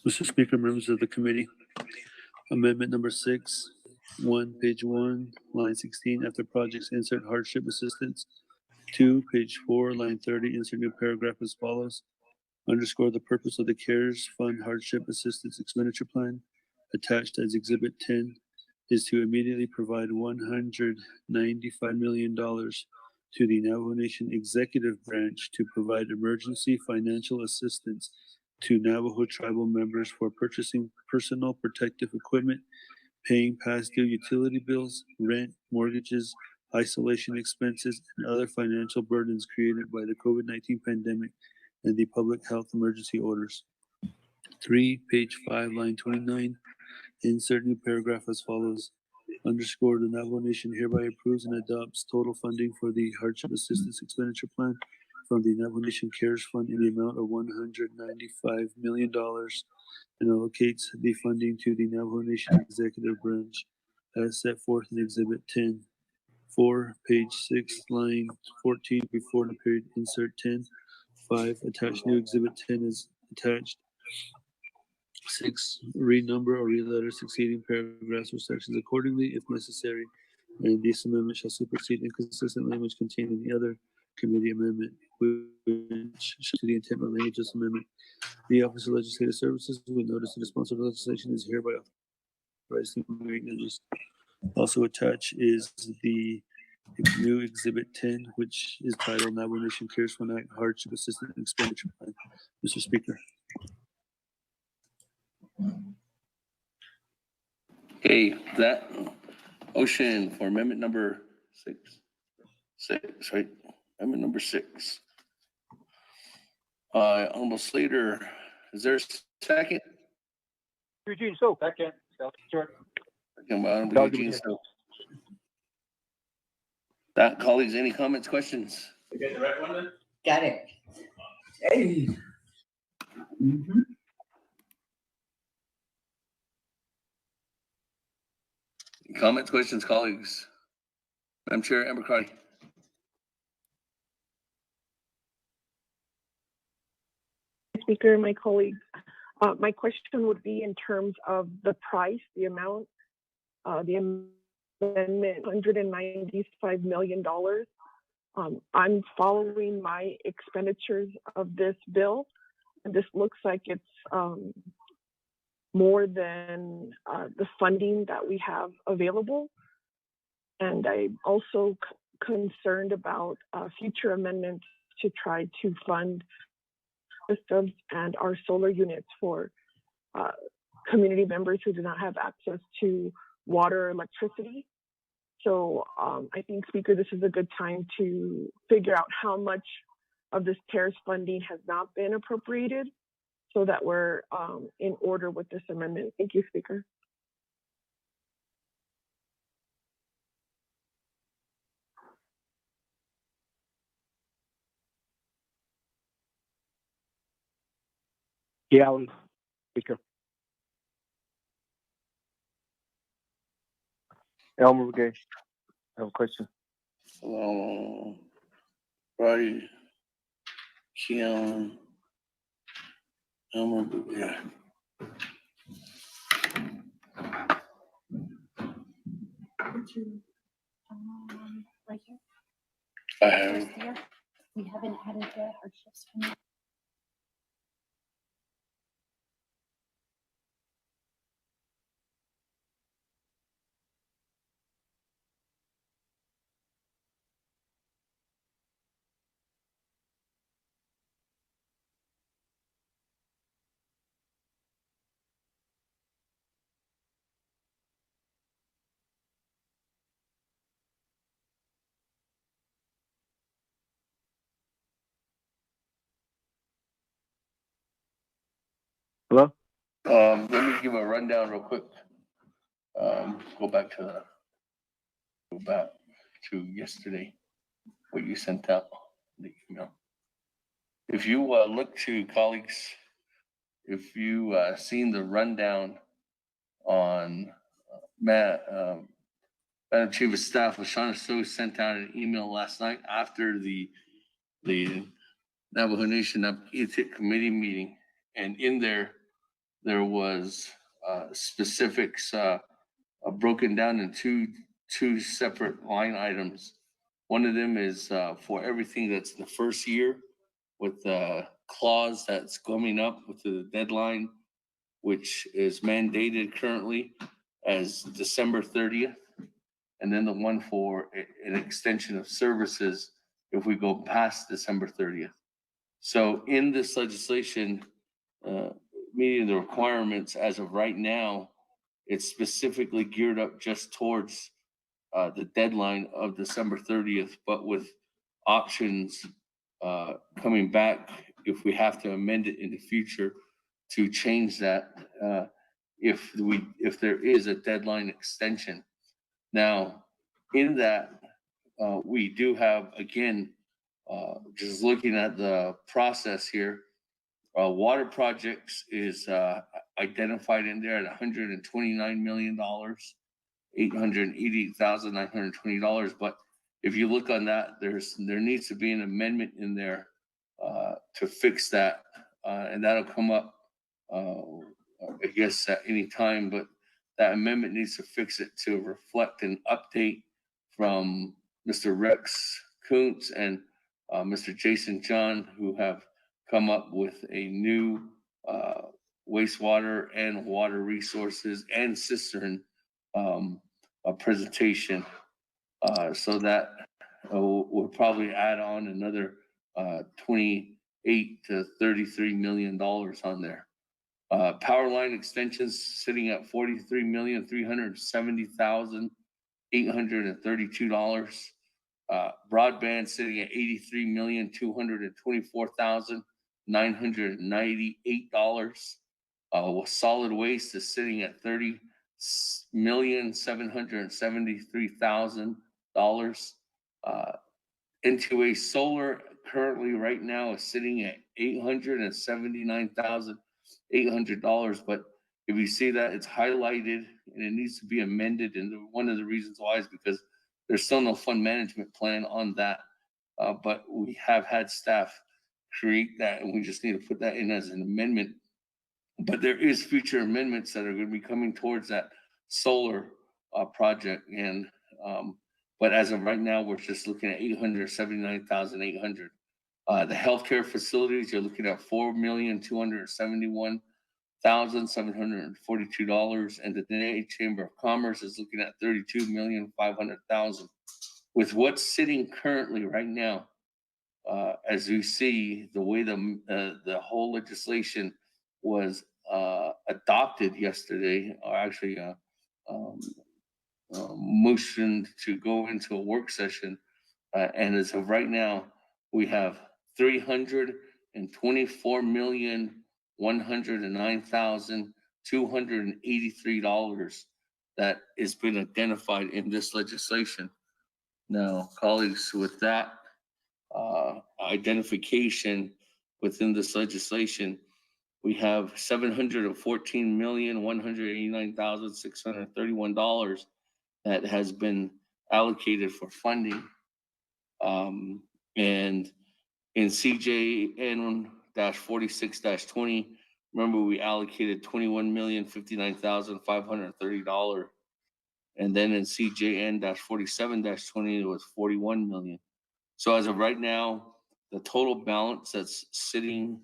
Mr. Speaker, members of the committee, amendment number 6, page 1, line 16, after projects, insert hardship assistance. 2, page 4, line 30, insert new paragraph as follows. Underscore the purpose of the CARES Fund Hardship Assistance Expenditure Plan, attached as Exhibit 10, is to immediately provide $195 million to the Navajo Nation Executive Branch to provide emergency financial assistance to Navajo tribal members for purchasing personal protective equipment, paying past due utility bills, rent, mortgages, isolation expenses, and other financial burdens created by the COVID-19 pandemic and the public health emergency orders. 3, page 5, line 29. Insert new paragraph as follows. Underscore, the Navajo Nation hereby approves and adopts total funding for the hardship assistance expenditure plan from the Navajo Nation CARES Fund in the amount of $195 million and allocates the funding to the Navajo Nation Executive Branch as set forth in Exhibit 10. 4, page 6, line 14, before the period, insert 10. 5, attached new Exhibit 10 is attached. 6, renumber or reletter succeeding paragraphs or sections accordingly if necessary, and this amendment shall supersede inconsistent language contained in the other committee amendment, which to the intent of language of this amendment. The Office of Legislative Services will notice that the sponsor of the legislation is hereby authorized to make notice. Also attached is the new Exhibit 10, which is titled Navajo Nation CARES Fund Act Hardship Assistance Expenditure Plan. Mr. Speaker. Okay, that motion for amendment number 6, right? Amendment number 6. Honorable Slater, is there a second? Eugene, so second. Second by Honorable Eugene, so. That, colleagues, any comments, questions? You got the right one then? Got it. Hey. Mm-hmm. Comments, questions, colleagues? Madam Chair, Amber Crotty. Speaker, my colleagues, my question would be in terms of the price, the amount, the amendment, $195 million. I'm following my expenditures of this bill, and this looks like it's more than the funding that we have available. And I'm also concerned about future amendments to try to fund systems and our solar units for community members who do not have access to water or electricity. So I think, Speaker, this is a good time to figure out how much of this CARES funding has not been appropriated so that we're in order with this amendment. Thank you, Speaker. Yeah, Speaker. Elmer Gay, I have a question. Right. Keon. Elmer, yeah. Right here. I have. First year, we haven't added the hardships from it. Hello? Let me give a rundown real quick. Go back to yesterday, what you sent out, the email. If you look to colleagues, if you seen the rundown on Madam Chief of Staff, Lashana So sent out an email last night after the Navajo Nation Naa'bik'iyati Committee meeting, and in there was specifics broken down in two separate line items. One of them is for everything that's the first year, with the clause that's coming up with the deadline, which is mandated currently as December 30th. And then the one for an extension of services if we go past December 30th. So in this legislation, meeting the requirements as of right now, it's specifically geared up just towards the deadline of December 30th, but with options coming back if we have to amend it in the future to change that if there is a deadline extension. Now, in that, we do have, again, just looking at the process here, water projects is identified in there at $129 million, $888,920. But if you look on that, there needs to be an amendment in there to fix that, and that'll come up, I guess, at any time. But that amendment needs to fix it to reflect an update from Mr. Rex Kuntz and Mr. Jason John, who have come up with a new wastewater and water resources and cistern presentation. So that we'll probably add on another 28 to $33 million on there. Power line extensions sitting at $43,370,832. Broadband sitting at $83,224,998. Solid waste is sitting at $30,773,000. N2A solar currently right now is sitting at $879,800. But if you see that, it's highlighted and it needs to be amended. And one of the reasons why is because there's still no fund management plan on that. But we have had staff create that, and we just need to put that in as an amendment. But there is future amendments that are going to be coming towards that solar project. And but as of right now, we're just looking at $879,800. The healthcare facilities, you're looking at $4,271,742, and the Dene Chamber of Commerce is looking at $32,500,000. With what's sitting currently right now, as you see, the way the whole legislation was adopted yesterday, or actually motioned to go into a work session, and as of right now, we have $324,109,283 that has been identified in this legislation. Now, colleagues, with that identification within this legislation, we have $714,189,631 that has been allocated for funding. And in CJN-46-20, remember we allocated $21,059,530. And then in CJN-47-20, it was $41 million. So as of right now, the total balance that's sitting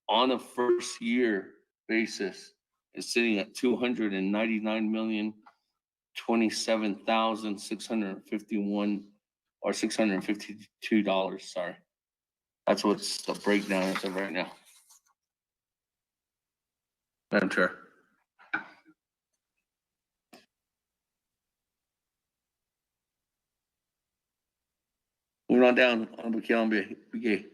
on a first year basis is sitting at $299,027,651 or $652. Sorry. That's what's the breakdown as of right now. Madam Chair. Moving on down, Naa'bik'iyati.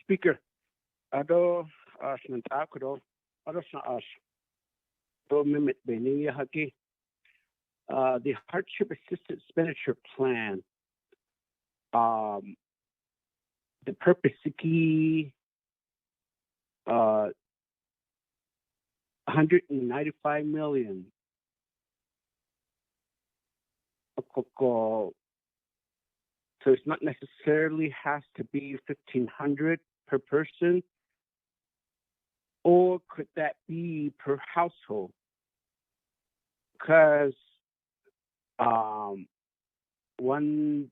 Speaker, ado sementara ko ado sa do mimit beniya haki. The hardship assistance expenditure plan. The purpose iki 195 million. So it's not necessarily has to be 1,500 per person, or could that be per household? Because one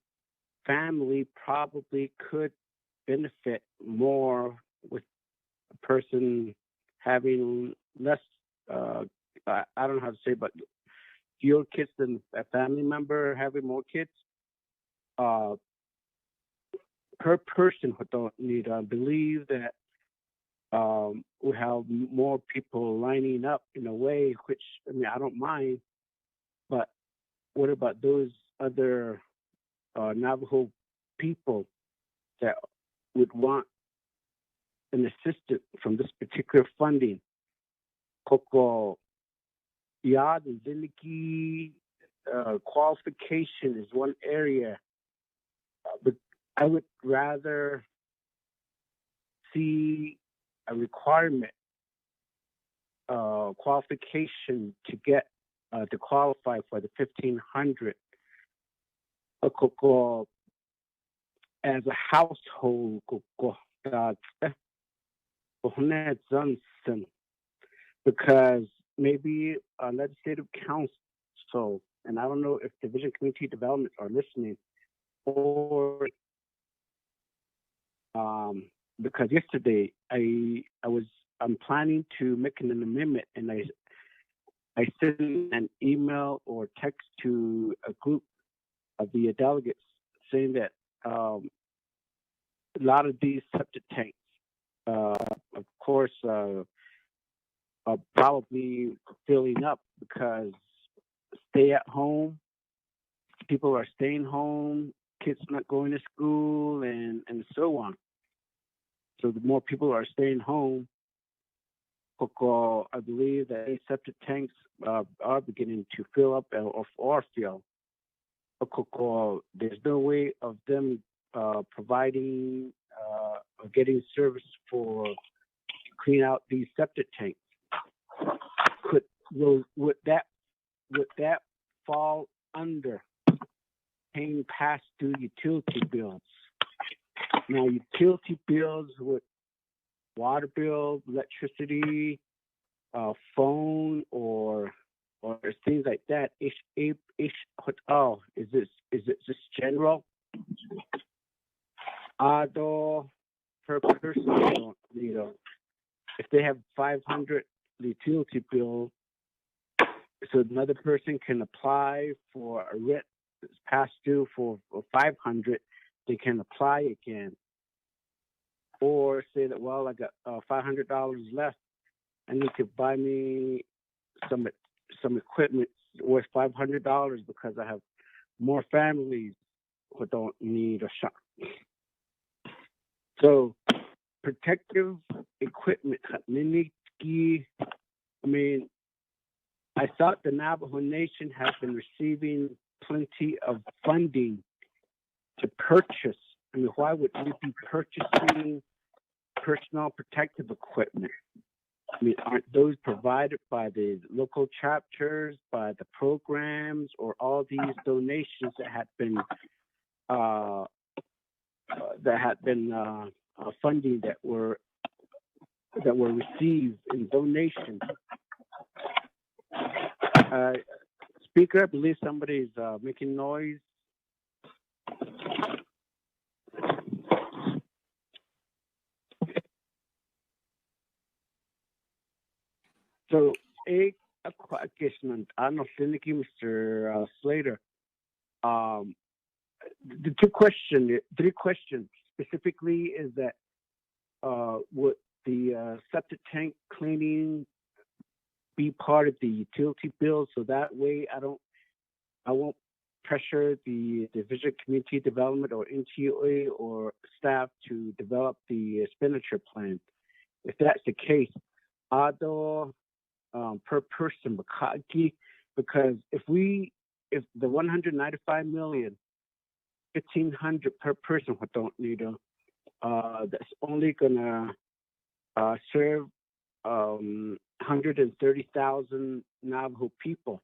family probably could benefit more with a person having less, I don't know how to say, but fewer kids than a family member having more kids. Per person, I believe that we have more people lining up in a way, which, I mean, I don't mind, but what about those other Navajo people that would want an assistance from this particular funding. Koko yad and zindagi qualification is one area, but I would rather see a requirement qualification to get to qualify for the 1,500 as a household because maybe a legislative council, and I don't know if division community development are listening, or because yesterday I'm planning to make an amendment, and I sent an email or text to a group of the delegates saying that a lot of these septic tanks, of course, are probably filling up because stay at home, people are staying home, kids not going to school, and so on. So the more people are staying home, I believe that these septic tanks are beginning to fill up or fill. There's no way of them providing or getting service for clean out these septic tanks. Would that fall under paying past due utility bills? Now, utility bills with water bill, electricity, phone, or things like that. Is it just general? Although per person, if they have 500 utility bill, so another person can apply for a rent that's past due for 500, they can apply again. Or say that, well, I got $500 left. I need to buy me some equipment worth $500 because I have more families who don't need a shop. So protective equipment. I mean, I thought the Navajo Nation has been receiving plenty of funding to purchase. I mean, why would we be purchasing personal protective equipment? I mean, aren't those provided by the local chapters, by the programs, or all these donations that had been funding that were received in donations? Speaker, I believe somebody's making noise. So, a question, Mr. Slater. The three questions specifically is that would the septic tank cleaning be part of the utility bill, so that way I won't pressure the Division of Community Development or NTOA or staff to develop the expenditure plan. If that's the case, although per person, because if the 195 million, 1,500 per person, what don't need that's only gonna serve 130,000 Navajo people.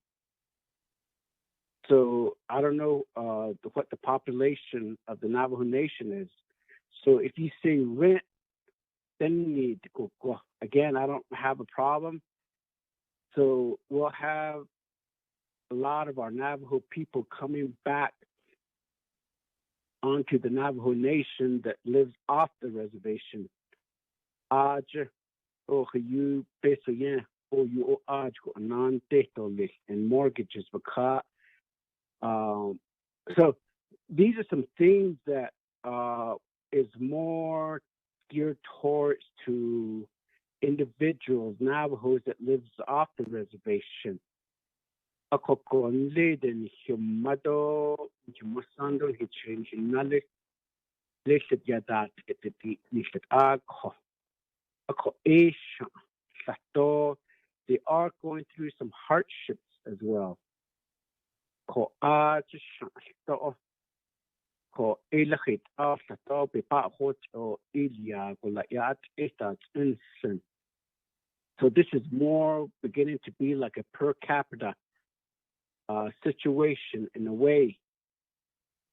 So I don't know what the population of the Navajo Nation is. So if you say rent, then you need to go. Again, I don't have a problem. So we'll have a lot of our Navajo people coming back onto the Navajo Nation that lives off the reservation. And mortgages. So these are some things that is more geared towards to individuals, Navajos that lives off the reservation. listed yadat iti listed ako Asia. So they are going through some hardships as well. Ko so ko ilahit after to be pa hot or ilia gulayat istat instant. So this is more beginning to be like a per capita situation in a way.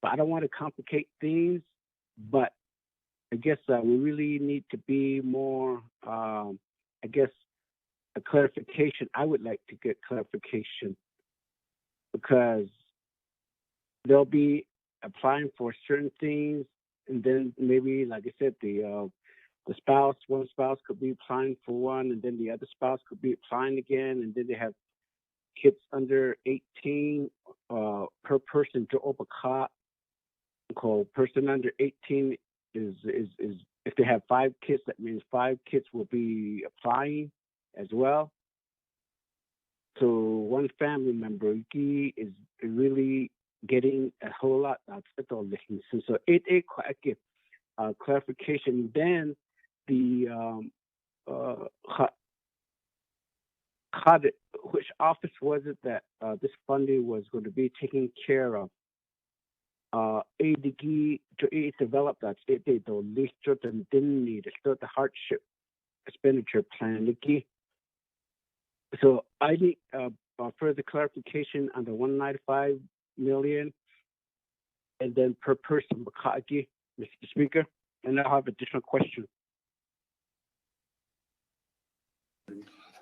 But I don't want to complicate things, but I guess we really need to be more, I guess, a clarification. I would like to get clarification because they'll be applying for certain things, and then maybe, like I said, one spouse could be applying for one, and then the other spouse could be applying again, and then they have kids under 18 per person to overcut. Person under 18 is if they have 5 kids, that means 5 kids will be applying as well. So one family member is really getting a whole lot of listening. So it clarification. Then the which office was it that this funding was going to be taken care of? ADG to develop that state they don't list and didn't need to start the hardship expenditure plan. So I need further clarification on the 195 million and then per person, Mr. Speaker, and I'll have additional questions.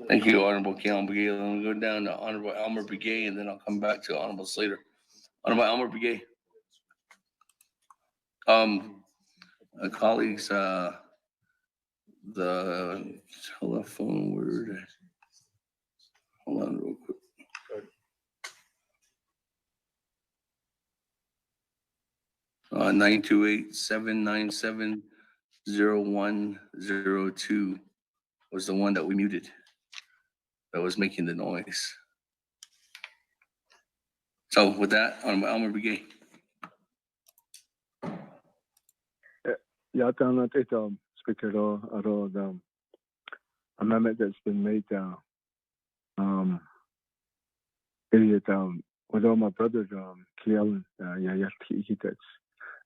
Thank you, Honorable Keon Begay. I'm going to go down to Honorable Elmer Begay, and then I'll come back to Honorable Slater. Honorable Elmer Begay. Colleagues, the telephone word. Hold on real quick. 928-797-0102 was the one that we muted that was making the noise. So with that, Elmer Begay. Yeah, Speaker, the amendment that's been made, with all my brothers, Kiel, that's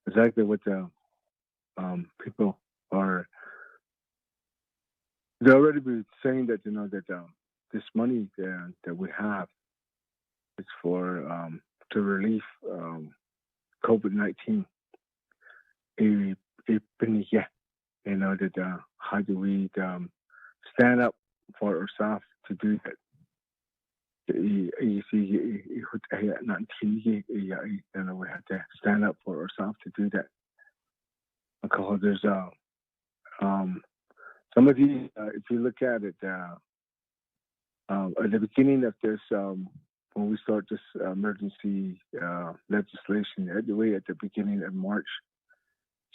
exactly what people are. They already been saying that that this money that we have is for to relieve COVID-19. That how do we stand up for ourselves to do that? We have to stand up for ourselves to do that. Because there's some of these, if you look at it, at the beginning of this, when we start this emergency legislation, at the beginning of March,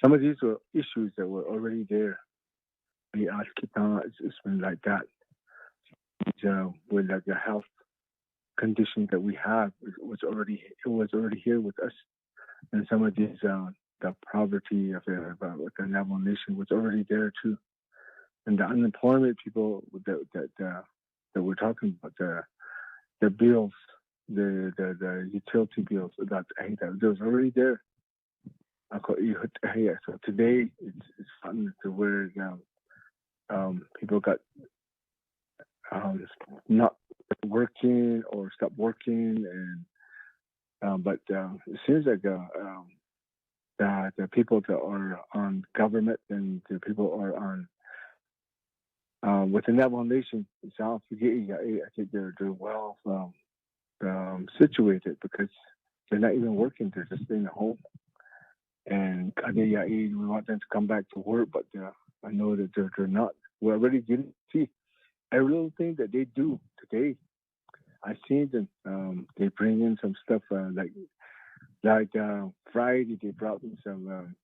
some of these were issues that were already there. It's been like that. With like the health condition that we have, it was already here with us, and some of these the poverty of the Navajo Nation was already there too, and the unemployment people that we're talking about, the bills, the utility bills, that was already there. So today it's fun to where people got not working or stopped working, and but it seems like that the people that are on government and the people are on with the Navajo Nation itself, I think they're well situated because they're not even working; they're just staying at home. And we want them to come back to work, but I know that they're not. We're already getting see every little thing that they do today. I've seen them. They bring in some stuff like Friday they brought in some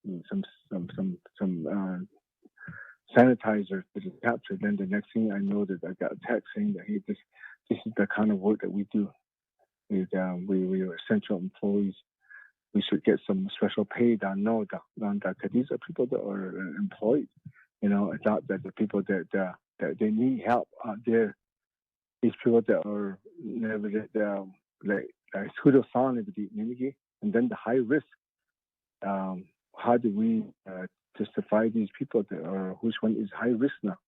sanitizer to the capture. Then the next thing I know that I got a text saying that hey, this is the kind of work that we do. We are essential employees, we should get some special pay down now. Because these are people that are employed. It's not that the people that they need help out there. These people that are never like who sign and then the high risk. How do we justify these people that are which one is high risk now?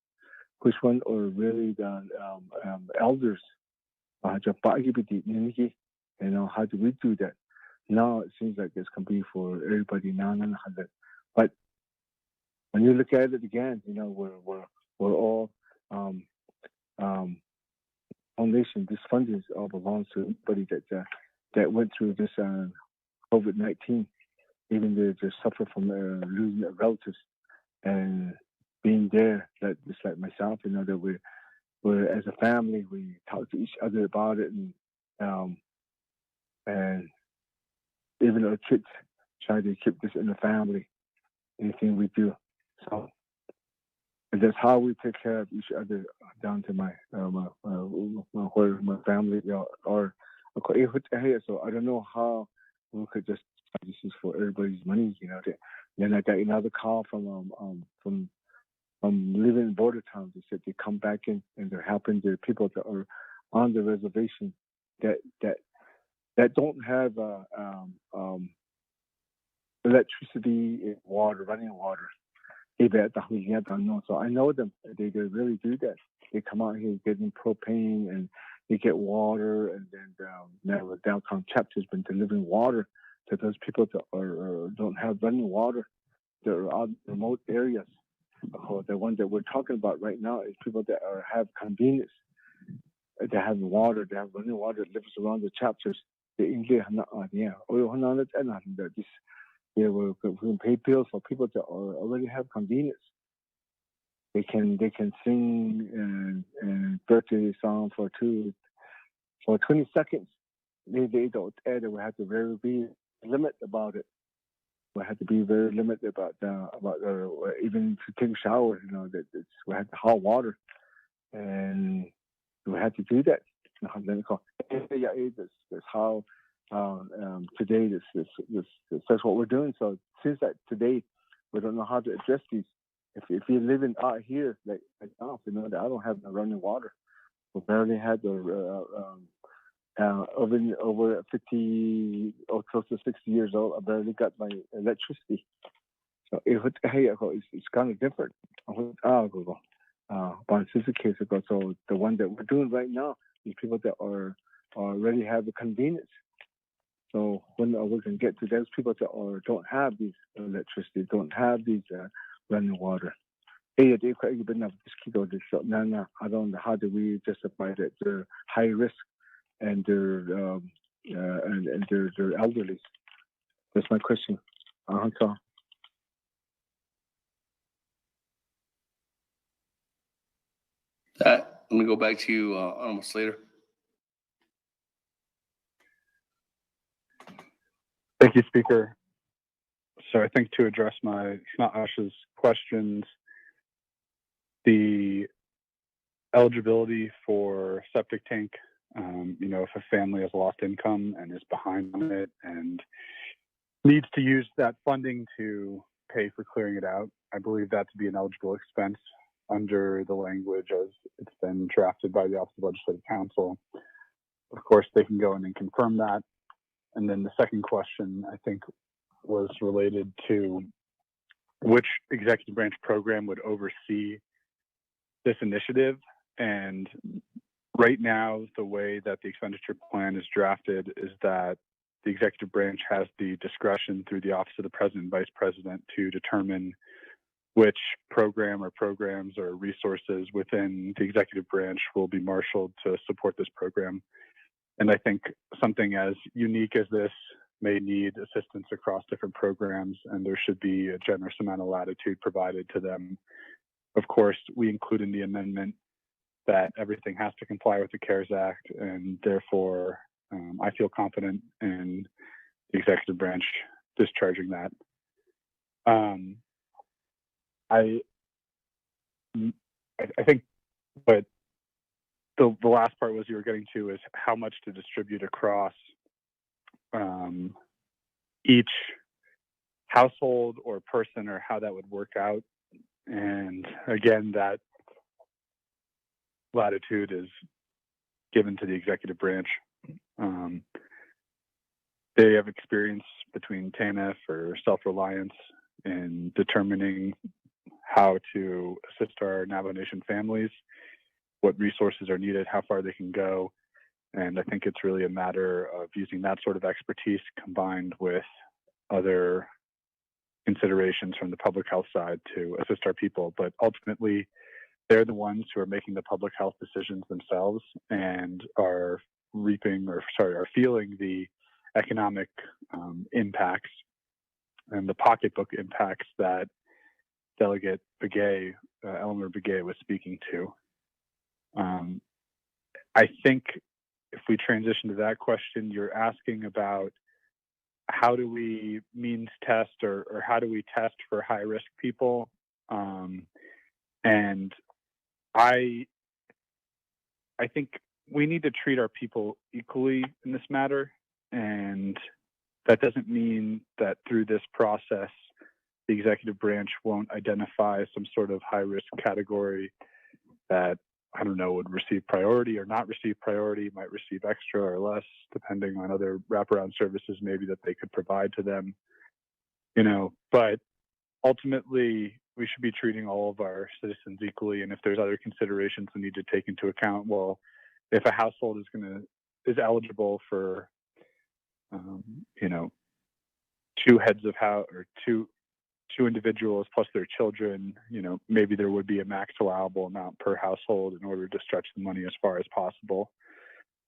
Which one are really the elders? How do we do that? Now it seems like it's complete for everybody now. But when you look at it again, we're all foundation. This funding all belongs to everybody that went through this COVID-19, even they suffer from losing their relatives and being there. That just like myself, that we're as a family, we talk to each other about it, and even our kids try to keep this in the family. Anything we do, so and that's how we take care of each other down to my family, or so I don't know how we could just this is for everybody's money, Then I got another call from living in border towns. They said they come back in and they're helping the people that are on the reservation that don't have electricity and water, running water. So I know them. They really do that. They come out here getting propane and they get water, and then now the downtown chapter has been delivering water to those people that don't have running water. They're out in remote areas. The one that we're talking about right now is people that have convenience. They have water. They have running water that lives around the chapters. We can pay bills for people that already have convenience. They can sing and birthday song for 20 seconds. They don't add. We have to be limit about it. We have to be very limited about even to take a shower. We have the hot water, and we have to do that. That's how today that's what we're doing. So since that today, we don't know how to address these. If you're living out here like myself, that I don't have no running water. We barely had the over 50 or close to 60 years old. I barely got my electricity. So it's kind of different. So the one that we're doing right now is people that already have the convenience. So when we can get to those people that don't have these electricity, don't have these running water. I don't know how do we justify that they're high risk and they're elderly. That's my question. So. Let me go back to you, Honorable Slater. Thank you, Speaker. So I think to address my Ash's questions, the eligibility for septic tank, if a family has lost income and is behind on it and needs to use that funding to pay for clearing it out, I believe that to be an eligible expense under the language as it's been drafted by the Office of Legislative Counsel. Of course, they can go in and confirm that. And then the second question, I think, was related to which executive branch program would oversee this initiative. And right now, the way that the expenditure plan is drafted is that the executive branch has the discretion through the Office of the President and Vice President to determine which program or programs or resources within the executive branch will be marshaled to support this program. And I think something as unique as this may need assistance across different programs, and there should be a generous amount of latitude provided to them. Of course, we include in the amendment that everything has to comply with the CARES Act, and therefore I feel confident in the executive branch discharging that. I think, but the last part was you were getting to is how much to distribute across each household or person or how that would work out. And again, that latitude is given to the executive branch. They have experience between TANF or self-reliance in determining how to assist our Navajo Nation families, what resources are needed, how far they can go. And I think it's really a matter of using that sort of expertise combined with other considerations from the public health side to assist our people. But ultimately, they're the ones who are making the public health decisions themselves and are feeling the economic impacts and the pocketbook impacts that Delegate Begay, Eleanor Begay, was speaking to. I think if we transition to that question, you're asking about how do we means test or how do we test for high risk people? And I think we need to treat our people equally in this matter. And that doesn't mean that through this process, the executive branch won't identify some sort of high risk category that, I don't know, would receive priority or not receive priority, might receive extra or less, depending on other wraparound services maybe that they could provide to them, but ultimately we should be treating all of our citizens equally. And if there's other considerations we need to take into account, well, if a household is eligible for, two heads of house or two individuals plus their children, maybe there would be a max allowable amount per household in order to stretch the money as far as possible.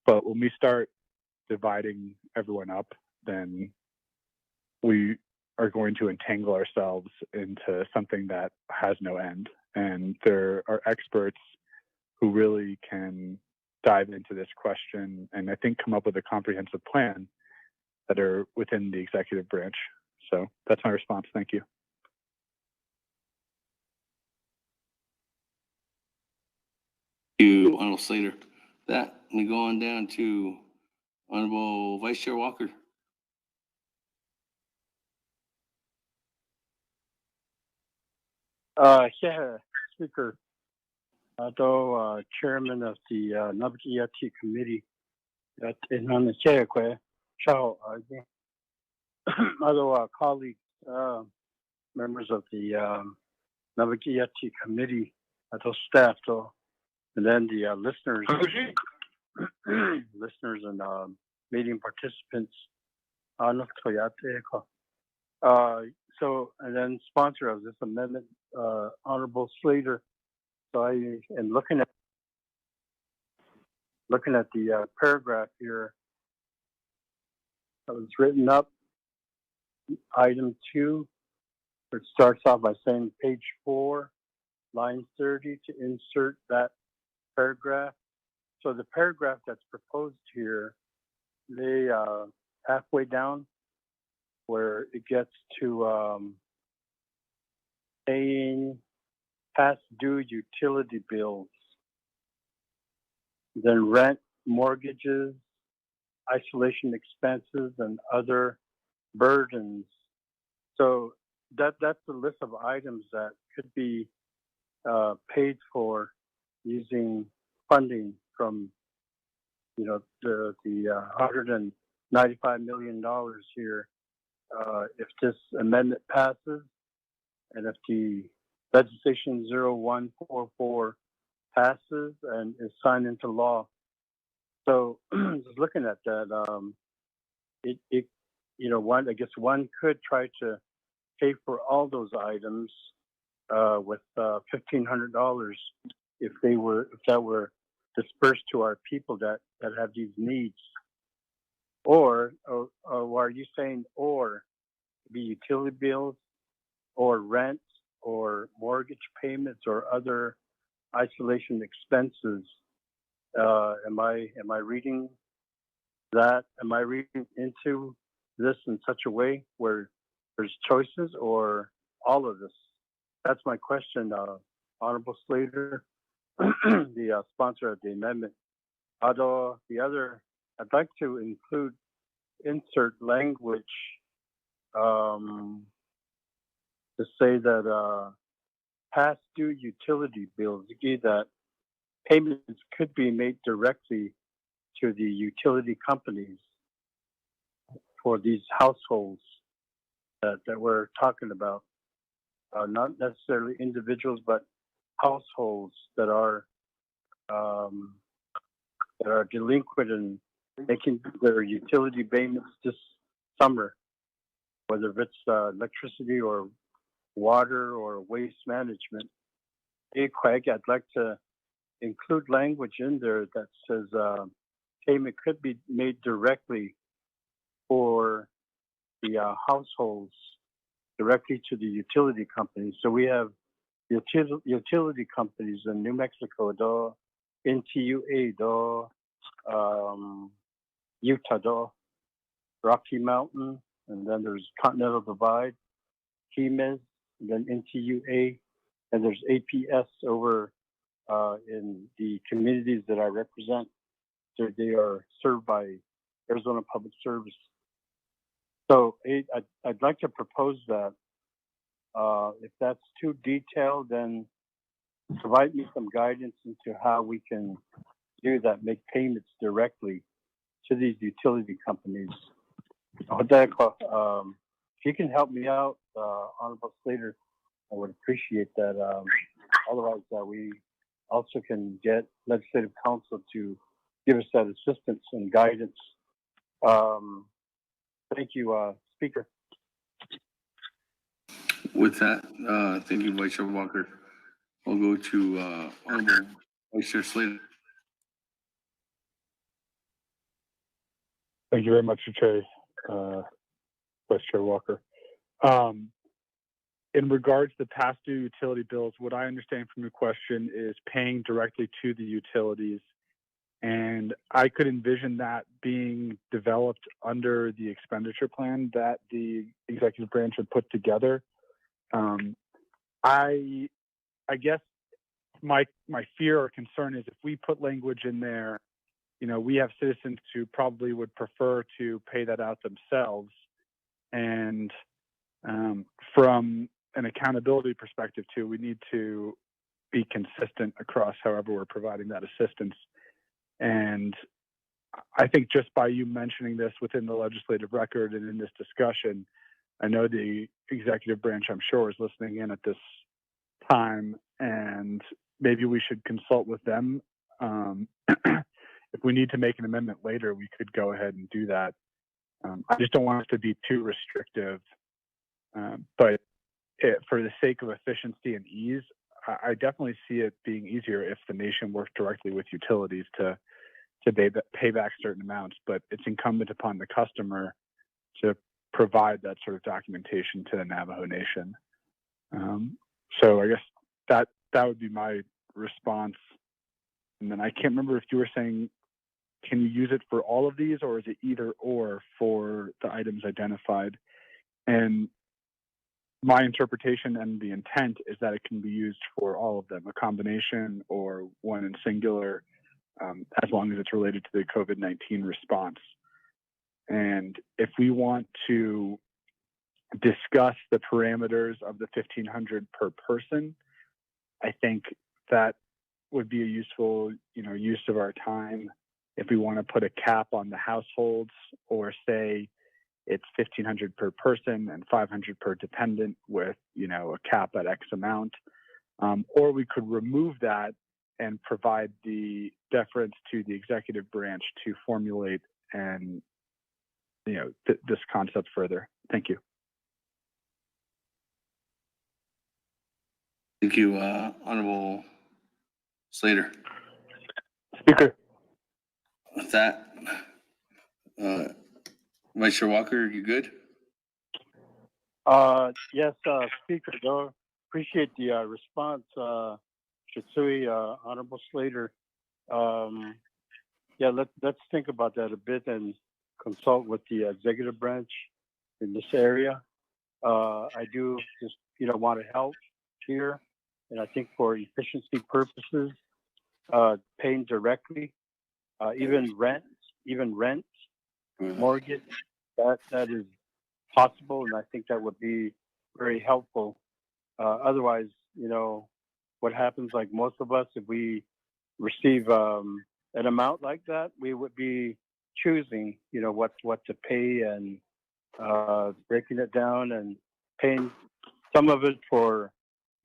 But when we start dividing everyone up, then we are going to entangle ourselves into something that has no end. And there are experts who really can dive into this question and I think come up with a comprehensive plan that are within the executive branch. So that's my response. Thank you. You, Honorable Slater. That, we go on down to Honorable Vice Chair Walker. Yeah, Speaker. Though Chairman of the Naa'bik'iyati Committee, that is on the chair, other colleagues, members of the Naa'bik'iyati Committee, those staff, though, and then the listeners, listeners and meeting participants. So, and then sponsor of this amendment, Honorable Slater. So I am looking at the paragraph here that was written up, item 2. It starts off by saying page 4, line 30 to insert that paragraph. So the paragraph that's proposed here, they halfway down where it gets to paying past due utility bills, then rent, mortgages, isolation expenses, and other burdens. So that's a list of items that could be paid for using funding from, the $195 million here. If this amendment passes, and if the legislation 0144 passes and is signed into law. So just looking at that, I guess one could try to pay for all those items with $1,500 if that were dispersed to our people that have these needs. Or are you saying or be utility bills or rent or mortgage payments or other isolation expenses? Am I reading that? Am I reading into this in such a way where there's choices or all of this? That's my question, Honorable Slater, the sponsor of the amendment. Although I'd like to insert language to say that past due utility bills, that payments could be made directly to the utility companies for these households that we're talking about. Not necessarily individuals, but households that are delinquent and making their utility payments this summer, whether it's electricity or water or waste management. Hey, Craig, I'd like to include language in there that says payment could be made directly for the households, directly to the utility companies. So we have utility companies in New Mexico, NTUA, Utah, Rocky Mountain, and then there's Continental Divide, TMES, and then NTUA, and there's APS over in the communities that I represent. So they are served by Arizona Public Service. So I'd like to propose that. If that's too detailed, then provide me some guidance into how we can do that, make payments directly to these utility companies. If you can help me out, Honorable Slater, I would appreciate that. Otherwise, we also can get legislative counsel to give us that assistance and guidance. Thank you, Speaker. With that, thank you, Vice Chair Walker. I'll go to Honorable Vice Chair Slater. Thank you very much, Chair, Vice Chair Walker. In regards to past due utility bills, what I understand from your question is paying directly to the utilities. And I could envision that being developed under the expenditure plan that the executive branch would put together. I guess my fear or concern is if we put language in there, we have citizens who probably would prefer to pay that out themselves. And from an accountability perspective too, we need to be consistent across however we're providing that assistance. And I think just by you mentioning this within the legislative record and in this discussion, I know the executive branch, I'm sure, is listening in at this time, and maybe we should consult with them. If we need to make an amendment later, we could go ahead and do that. I just don't want us to be too restrictive, but for the sake of efficiency and ease, I definitely see it being easier if the nation works directly with utilities to pay back certain amounts, but it's incumbent upon the customer to provide that sort of documentation to the Navajo Nation. So I guess that would be my response. And then I can't remember if you were saying, can you use it for all of these, or is it either or for the items identified? And my interpretation and the intent is that it can be used for all of them, a combination or one in singular, as long as it's related to the COVID-19 response. And if we want to discuss the parameters of the $1,500 per person, I think that would be a useful, use of our time. If we want to put a cap on the households, or say it's $1,500 per person and $500 per dependent with, a cap at X amount, or we could remove that and provide the deference to the executive branch to formulate and, this concept further. Thank you. Thank you, Honorable Slater. Speaker. With that, Vice Chair Walker, you good? Yes, Speaker. Appreciate the response, Shitsui, Honorable Slater. Let's think about that a bit and consult with the executive branch in this area. I do just, want to help here, and I think for efficiency purposes, paying directly, even rent, mortgage, that is possible, and I think that would be very helpful. Otherwise, what happens, like most of us, if we receive an amount like that, we would be choosing, what to pay and breaking it down and paying some of it for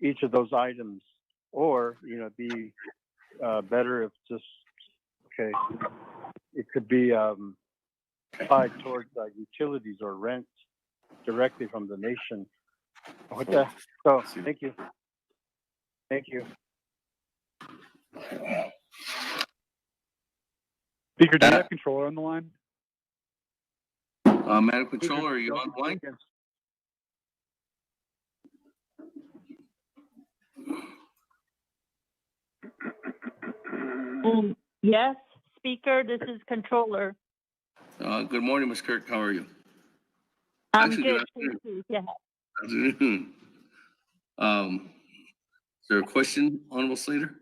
each of those items, or it'd be better if just it could be applied towards utilities or rent directly from the nation. So thank you. Speaker, do you have controller on the line? Madam Controller, are you on the line? Yes, Speaker, this is Controller. Good morning, Ms. Kirk. How are you? I'm Actually, good, good thank you. Yeah. afternoon. Is there a question, Honorable Slater?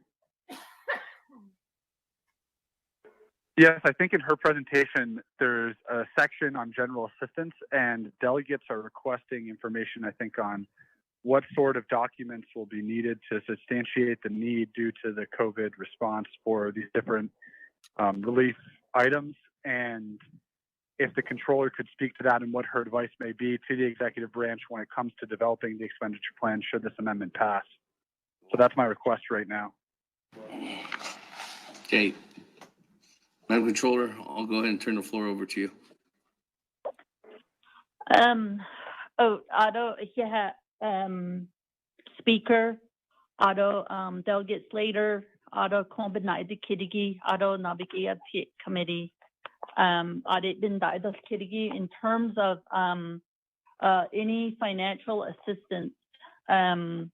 Yes, I think in her presentation, there's a section on general assistance, and delegates are requesting information, I think, on what sort of documents will be needed to substantiate the need due to the COVID response for these different relief items, and if the controller could speak to that and what her advice may be to the executive branch when it comes to developing the expenditure plan should this amendment pass. So that's my request right now. Okay. Madam Controller, I'll go ahead and turn the floor over to you. Speaker, Delegate Slater, Naa'bik'iyati Committee, in terms of any financial assistance, in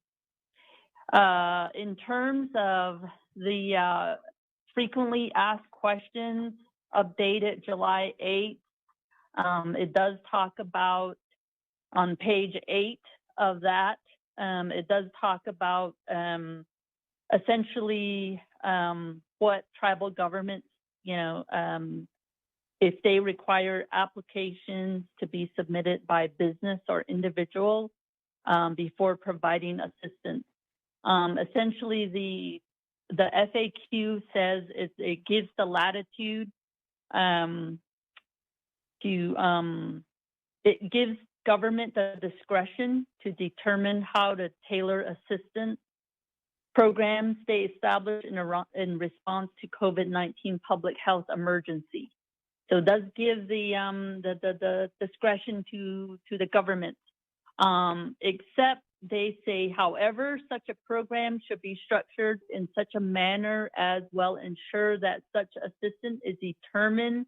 terms of the frequently asked questions updated July 8th, it does talk about on page 8 of that, it does talk about essentially what tribal governments, if they require applications to be submitted by business or individual before providing assistance. Essentially, the FAQ says it gives the latitude it gives government the discretion to determine how to tailor assistance programs they establish in response to COVID-19 public health emergency. So it does give the discretion to the government, except they say, however, such a program should be structured in such a manner as will ensure that such assistance is determined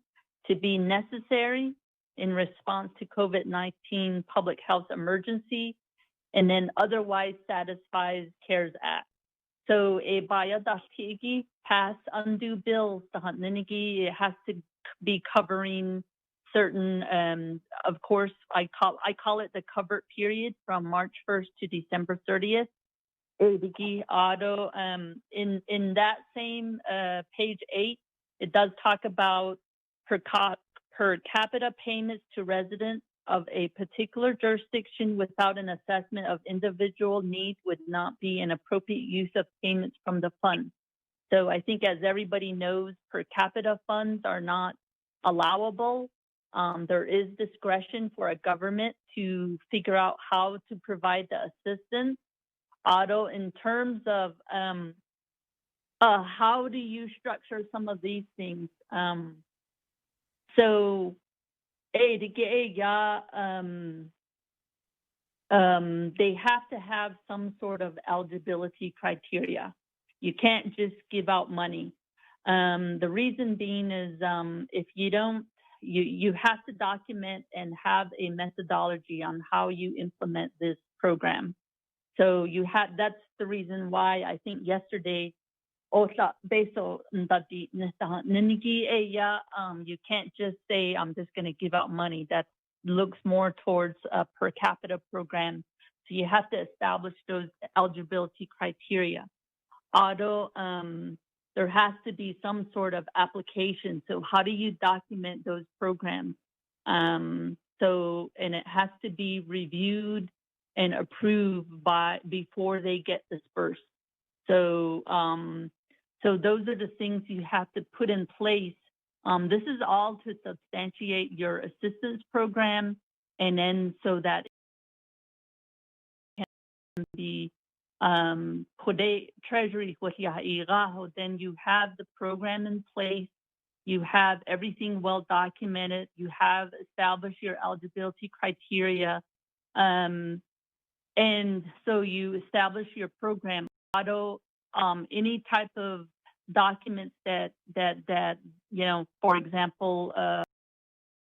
to be necessary in response to COVID-19 public health emergency, and then otherwise satisfies CARES Act. So a biodastigi pass undue bills, it has to be covering certain, of course, I call it the covered period from March 1st to December 30th. In that same page 8, it does talk about per capita payments to residents of a particular jurisdiction without an assessment of individual needs would not be an appropriate use of payments from the fund. So I think, as everybody knows, per capita funds are not allowable. There is discretion for a government to figure out how to provide the assistance. In terms of how do you structure some of these things? They have to have some sort of eligibility criteria. You can't just give out money. The reason being is if you don't, you have to document and have a methodology on how you implement this program. So that's the reason why I think yesterday, you can't just say, I'm just going to give out money. That looks more towards a per capita program. So you have to establish those eligibility criteria. There has to be some sort of application. So how do you document those programs? So, and it has to be reviewed and approved before they get dispersed. So, so those are the things you have to put in place. This is all to substantiate your assistance program, and then so that it can be treasury, then you have the program in place. You have everything well documented. You have established your eligibility criteria. And so you establish your program. Any type of documents that, you know, for example,